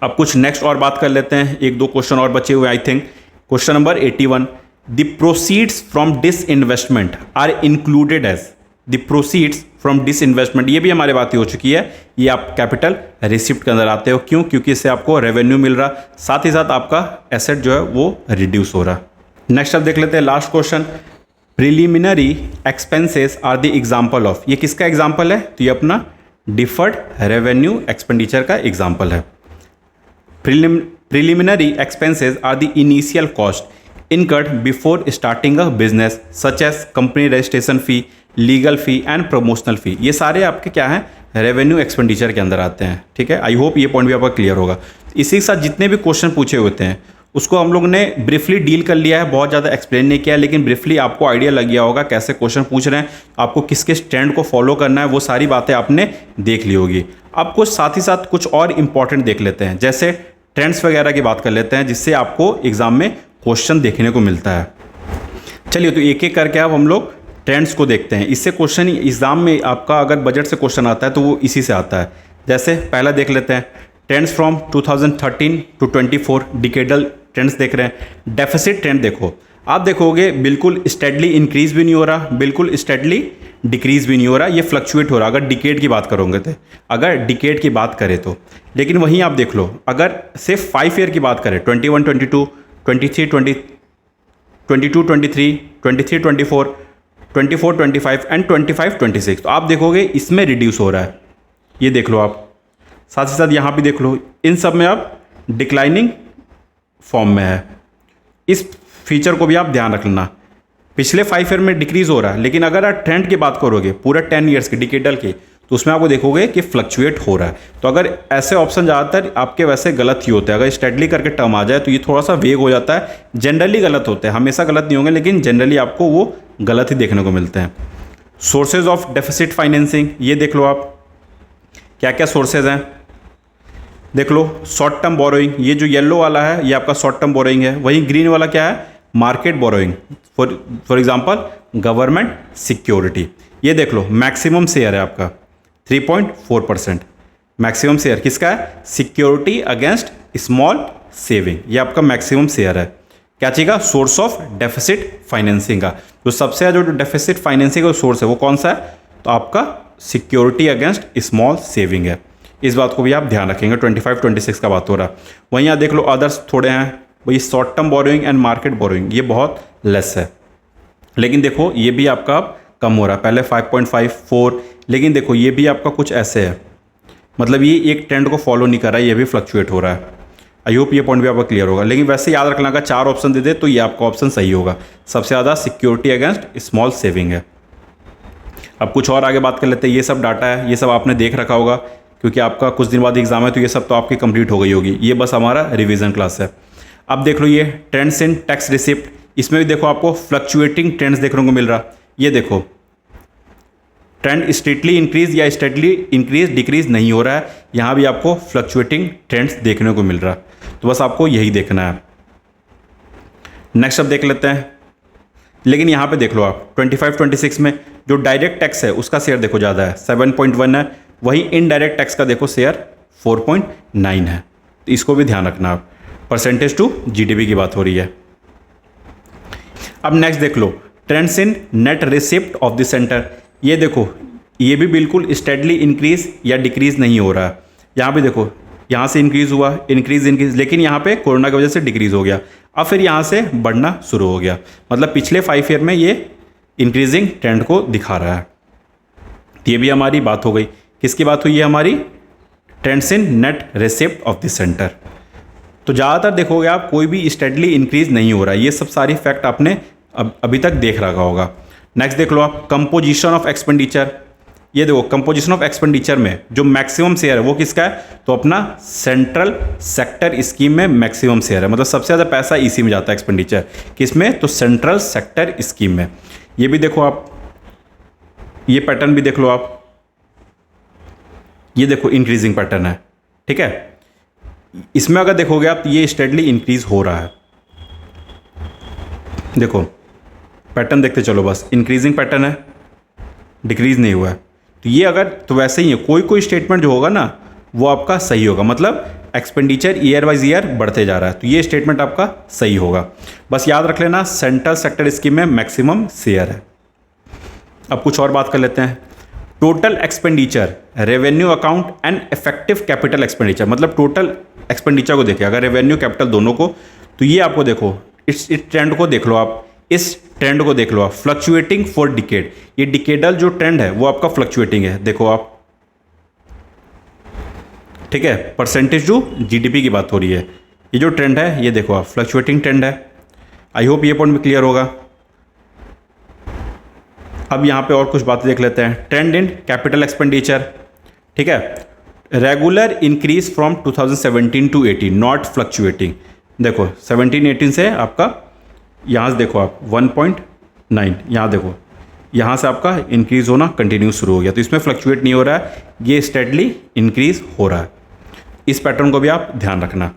अब कुछ next और बात कर लेते हैं, एक दो क्वेश्चन और बचे हुए I think. Question number 81, the proceeds from disinvestment are included as. The proceeds from disinvestment, ये भी हमारे बातें हो चुकी है, ये आप कैपिटल रिसिप्ट के अंदर आते हो। क्यों? क्योंकि इससे आपको रेवेन्यू मिल रहा, साथ ही साथ आपका एसेट जो है वो रिड्यूस हो रहा। नेक्स्ट अब देख लेते हैं last question. Preliminary expenses are the example of, ये किसका एग्जाम्पल है? तो ये अपना डिफर्ड रेवेन्यू एक्सपेंडिचर का एग्जाम्पल है। Preliminary expenses are the initial cost incurred before starting a business such as company registration fee, legal fee and promotional fee। ये सारे आपके क्या हैं? रेवेन्यू एक्सपेंडिचर के अंदर आते हैं। ठीक है, आई होप ये पॉइंट भी आपका क्लियर होगा। इसी के साथ जितने भी क्वेश्चन पूछे होते हैं उसको हम लोग ने ब्रीफली डील कर लिया है, बहुत ज़्यादा एक्सप्लेन नहीं किया है, लेकिन ब्रीफली आपको आइडिया लग गया होगा कैसे क्वेश्चन पूछ रहे हैं, आपको किस किस ट्रेंड को फॉलो करना है, वो सारी बातें आपने देख ली होगी। अब कुछ साथ ही साथ कुछ और इंपॉर्टेंट देख लेते हैं, जैसे ट्रेंड्स वगैरह की बात कर लेते हैं, जिससे आपको एग्जाम में क्वेश्चन देखने को मिलता है। चलिए तो एक एक करके अब हम लोग ट्रेंड्स को देखते हैं। इससे क्वेश्चन एग्जाम में आपका अगर बजट से क्वेश्चन आता है तो वो इसी से आता है। जैसे पहला देख लेते हैं, trends from 2013 to 24, decadal trends देख रहे हैं। डेफिसिट ट्रेंड देखो, आप देखोगे बिल्कुल स्टेडली इंक्रीज भी नहीं हो रहा, बिल्कुल स्टेडली डिक्रीज भी नहीं हो रहा, ये फ्लक्चुएट हो रहा अगर डिकेड की बात करोगे तो, अगर डिकेड की बात करें तो। लेकिन वहीं आप देख लो, अगर सिर्फ 5 ईयर की बात करें, 21, 22, 23, 22, 23, 23, 24, 24, 25 एंड 25, 26, तो आप देखोगे इसमें रिड्यूस हो रहा है। ये देख लो आप, साथ ही साथ यहाँ भी देख लो, इन सब में अब डिक्लाइनिंग फॉर्म में है। इस फीचर को भी आप ध्यान रखना। पिछले 5 ईयर में डिक्रीज हो रहा है, लेकिन अगर आप ट्रेंड की बात करोगे पूरा 10 ईयर्स की डिकेडल की, तो उसमें आपको देखोगे कि फ्लक्चुएट हो रहा है। तो अगर ऐसे ऑप्शन ज़्यादातर आपके वैसे गलत ही होते हैं। अगर स्टेडली करके टर्म आ जाए तो ये थोड़ा सा वेग हो जाता है, जनरली गलत होते हैं, हमेशा गलत नहीं होंगे, लेकिन जनरली आपको वो गलत ही देखने को मिलते हैं। सोर्सेज ऑफ डेफिसिट फाइनेंसिंग, ये देख लो आप क्या क्या सोर्सेज हैं। देख लो, शॉर्ट टर्म बोरोइंग, ये जो येलो वाला है ये आपका शॉर्ट टर्म बोरोइंग है। वहीं ग्रीन वाला क्या है? Market borrowing, for example government security. ये देख लो, मैक्सिमम शेयर है आपका 3.4%। मैक्सिमम शेयर किसका है? सिक्योरिटी अगेंस्ट स्मॉल सेविंग, ये आपका मैक्सिमम शेयर है। क्या चाहिए? सोर्स ऑफ डेफिसिट फाइनेंसिंग का जो सबसे जो डेफिसिट फाइनेंसिंग का सोर्स है वो कौन सा है? तो आपका सिक्योरिटी अगेंस्ट स्मॉल सेविंग है। इस बात को भी आप ध्यान रखेंगे। 25, 26 का बात हो रहा। वहीं यहाँ देख लो, अदर्स थोड़े हैं भाई, short term borrowing and market borrowing, ये बहुत लेस है। लेकिन देखो ये भी आपका कम हो रहा है, पहले 5.54, लेकिन देखो ये भी आपका कुछ ऐसे है, मतलब ये एक ट्रेंड को फॉलो नहीं कर रहा है, ये भी फ्लक्चुएट हो रहा है। आई होप ये पॉइंट भी आपका क्लियर होगा। लेकिन वैसे याद रखना, अगर 4 ऑप्शन दे दे तो ये आपका ऑप्शन सही होगा। सबसे ज़्यादा सिक्योरिटी अगेंस्ट स्मॉल सेविंग है। अब कुछ और आगे बात कर लेते हैं। ये सब डाटा है, ये सब आपने देख रखा होगा, क्योंकि आपका कुछ दिन बाद एग्जाम है, तो ये सब तो आपकी कंप्लीट हो गई होगी। ये बस हमारा रिवीजन क्लास है। अब देख लो ये ट्रेंड्स इन टैक्स रिसिप्ट, इसमें भी देखो आपको फ्लक्चुएटिंग ट्रेंड्स देखने को मिल रहा। ये देखो ट्रेंड स्ट्रिक्टली इंक्रीज या स्टेडली इंक्रीज डिक्रीज नहीं हो रहा है, यहाँ भी आपको फ्लक्चुएटिंग ट्रेंड्स देखने को मिल रहा। तो बस आपको यही देखना है। नेक्स्ट अब देख लेते हैं। लेकिन यहाँ पे देख लो आप 25, 26 में जो डायरेक्ट टैक्स है उसका शेयर देखो ज़्यादा है, 7.1 है। वही इनडायरेक्ट टैक्स का देखो शेयर 4.9 है। तो इसको भी ध्यान रखना आप। परसेंटेज टू जीडीपी की बात हो रही है। अब नेक्स्ट देख लो, trends in net receipt of the centre. ये देखो, ये भी बिल्कुल स्टेडली इंक्रीज या डिक्रीज नहीं हो रहा है। यहाँ पे देखो, यहाँ से इंक्रीज हुआ, इंक्रीज, लेकिन यहाँ पे कोरोना की वजह से डिक्रीज हो गया। अब फिर यहाँ से बढ़ना शुरू हो गया, मतलब पिछले 5 ईयर में ये इंक्रीजिंग ट्रेंड को दिखा रहा है। ये भी हमारी बात हो गई। किसकी बात हुई है हमारी? Trends in net receipt of the centre. तो ज़्यादातर देखोगे आप, कोई भी स्टेडली इंक्रीज नहीं हो रहा है। ये सब सारी फैक्ट आपने अभी तक देख रखा होगा। नेक्स्ट देख लो आप, कंपोजिशन ऑफ एक्सपेंडिचर। ये देखो, कंपोजिशन ऑफ एक्सपेंडिचर में जो मैक्सिमम शेयर है वो किसका है? तो अपना सेंट्रल सेक्टर स्कीम में मैक्सिमम शेयर है, मतलब सबसे ज़्यादा पैसा इसी में जाता है एक्सपेंडिचर। किसमें? तो सेंट्रल सेक्टर स्कीम में। ये भी देखो आप, ये पैटर्न भी देख लो आप, ये देखो इंक्रीजिंग पैटर्न है, ठीक है। इसमें अगर देखोगे आप, ये स्टेडली इंक्रीज हो रहा है। देखो पैटर्न देखते चलो, बस इंक्रीजिंग पैटर्न है, डिक्रीज नहीं हुआ है। तो ये अगर, तो वैसे ही है, कोई स्टेटमेंट जो होगा ना वो आपका सही होगा, मतलब एक्सपेंडिचर ईयर वाइज ईयर बढ़ते जा रहा है, तो ये स्टेटमेंट आपका सही होगा। बस याद रख लेना, सेंट्रल सेक्टर स्कीम में मैक्सिमम शेयर है। अब कुछ और बात कर लेते हैं। Total expenditure, revenue account and effective capital expenditure, मतलब टोटल एक्सपेंडिचर को देखिए, अगर रेवेन्यू कैपिटल दोनों को, तो ये आपको देखो, इस ट्रेंड को देख लो आप, इस ट्रेंड को देख लो आप, फ्लक्चुएटिंग फॉर डिकेड। ये डिकेडल जो ट्रेंड है वो आपका फ्लक्चुएटिंग है, देखो आप, ठीक है। परसेंटेज जो जीडीपी की बात हो रही है, ये जो ट्रेंड है ये देखो आप, फ्लक्चुएटिंग ट्रेंड है। आई होप ये पॉइंट भी क्लियर होगा। अब यहाँ पे और कुछ बातें देख लेते हैं। ट्रेंड इन कैपिटल एक्सपेंडिचर, ठीक है, regular increase from 2017 to 18, not fluctuating. देखो 17-18 से आपका, यहाँ से देखो आप 1.9, यहाँ देखो, यहाँ से आपका इंक्रीज होना कंटिन्यू शुरू हो गया, तो इसमें फ्लक्चुएट नहीं हो रहा है, ये स्टेडली इंक्रीज हो रहा है। इस पैटर्न को भी आप ध्यान रखना।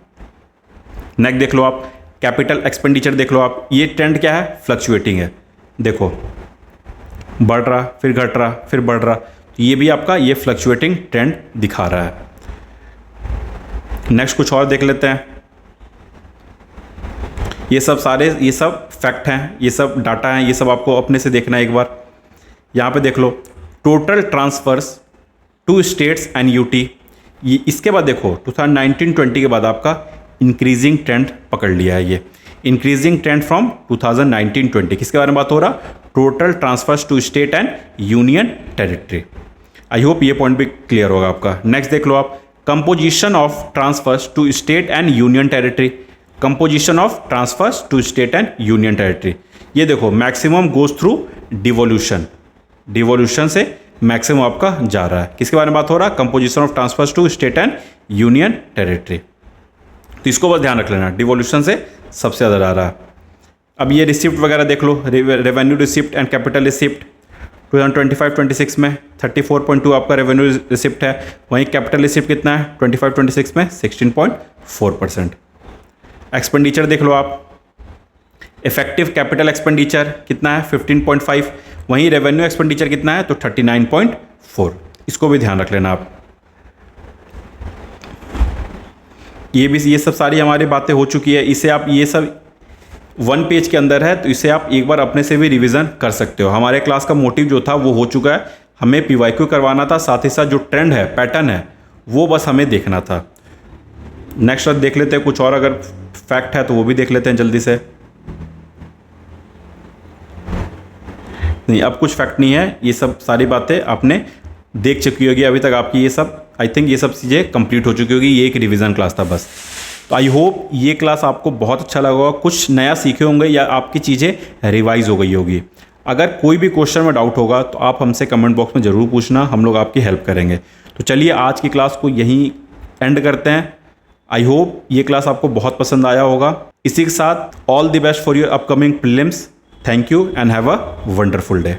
नेक्स्ट देख लो आप, कैपिटल एक्सपेंडिचर देख लो आप, ये ट्रेंड क्या है? फ्लक्चुएटिंग है। देखो बढ़ रहा, फिर घट रहा, फिर बढ़ रहा, तो ये भी आपका ये फ्लक्चुएटिंग ट्रेंड दिखा रहा है। नेक्स्ट कुछ और देख लेते हैं। ये सब फैक्ट हैं, ये सब डाटा हैं, ये सब आपको अपने से देखना है एक बार। यहाँ पे देख लो, total transfers to states and UT. ये इसके बाद देखो 2019-20 के बाद आपका इंक्रीजिंग ट्रेंड पकड़ लिया है। ये इंक्रीजिंग ट्रेंड फ्रॉम 2019-20, किसके बारे में बात हो रहा? Total transfers to state and union territory. I hope ये पॉइंट भी क्लियर होगा आपका। नेक्स्ट देख लो आप, composition of transfers to state and union territory. Composition of transfers to state and union territory, ये देखो maximum goes through devolution, devolution से मैक्सिमम आपका जा रहा है। किसके बारे में बात हो रहा है? Composition of transfers to state and union territory. तो इसको बस ध्यान रख लेना, डिवोल्यूशन से सबसे ज़्यादा जा रहा है। अब ये रिसिप्ट वगैरह देख लो, revenue receipt and capital receipt 2025-26 में 34.2 आपका रेवेन्यू रिसिप्ट है, वहीं कैपिटल रिसिप्ट कितना है 25-26 में 16.4%। एक्सपेंडिचर देख लो आप, इफेक्टिव कैपिटल एक्सपेंडिचर कितना है 15.5, वहीं रेवेन्यू एक्सपेंडिचर कितना है तो 39.4। इसको भी ध्यान रख लेना आप। ये सब सारी हमारी बातें हो चुकी है। इसे आप, ये सब 1 पेज के अंदर है, तो इसे आप एक बार अपने से भी रिवीजन कर सकते हो। हमारे क्लास का मोटिव जो था वो हो चुका है, हमें PYQ करवाना था, साथ ही साथ जो ट्रेंड है, पैटर्न है, वो बस हमें देखना था। नेक्स्ट देख लेते हैं कुछ और, अगर फैक्ट है तो वो भी देख लेते हैं जल्दी से। नहीं, अब कुछ फैक्ट नहीं है, ये सब सारी बातें आपने देख चुकी होगी अभी तक। आपकी ये सब, आई थिंक ये सब चीज़ें कंप्लीट हो चुकी होगी। ये एक रिवीजन क्लास था बस। तो आई होप ये क्लास आपको बहुत अच्छा लगा होगा, कुछ नया सीखे होंगे या आपकी चीज़ें रिवाइज हो गई होगी। अगर कोई भी क्वेश्चन में डाउट होगा तो आप हमसे कमेंट बॉक्स में ज़रूर पूछना, हम लोग आपकी हेल्प करेंगे। तो चलिए आज की क्लास को यहीं एंड करते हैं। आई होप ये क्लास आपको बहुत पसंद आया होगा। इसी के साथ all the best for your upcoming prelims. Thank you and have a wonderful day.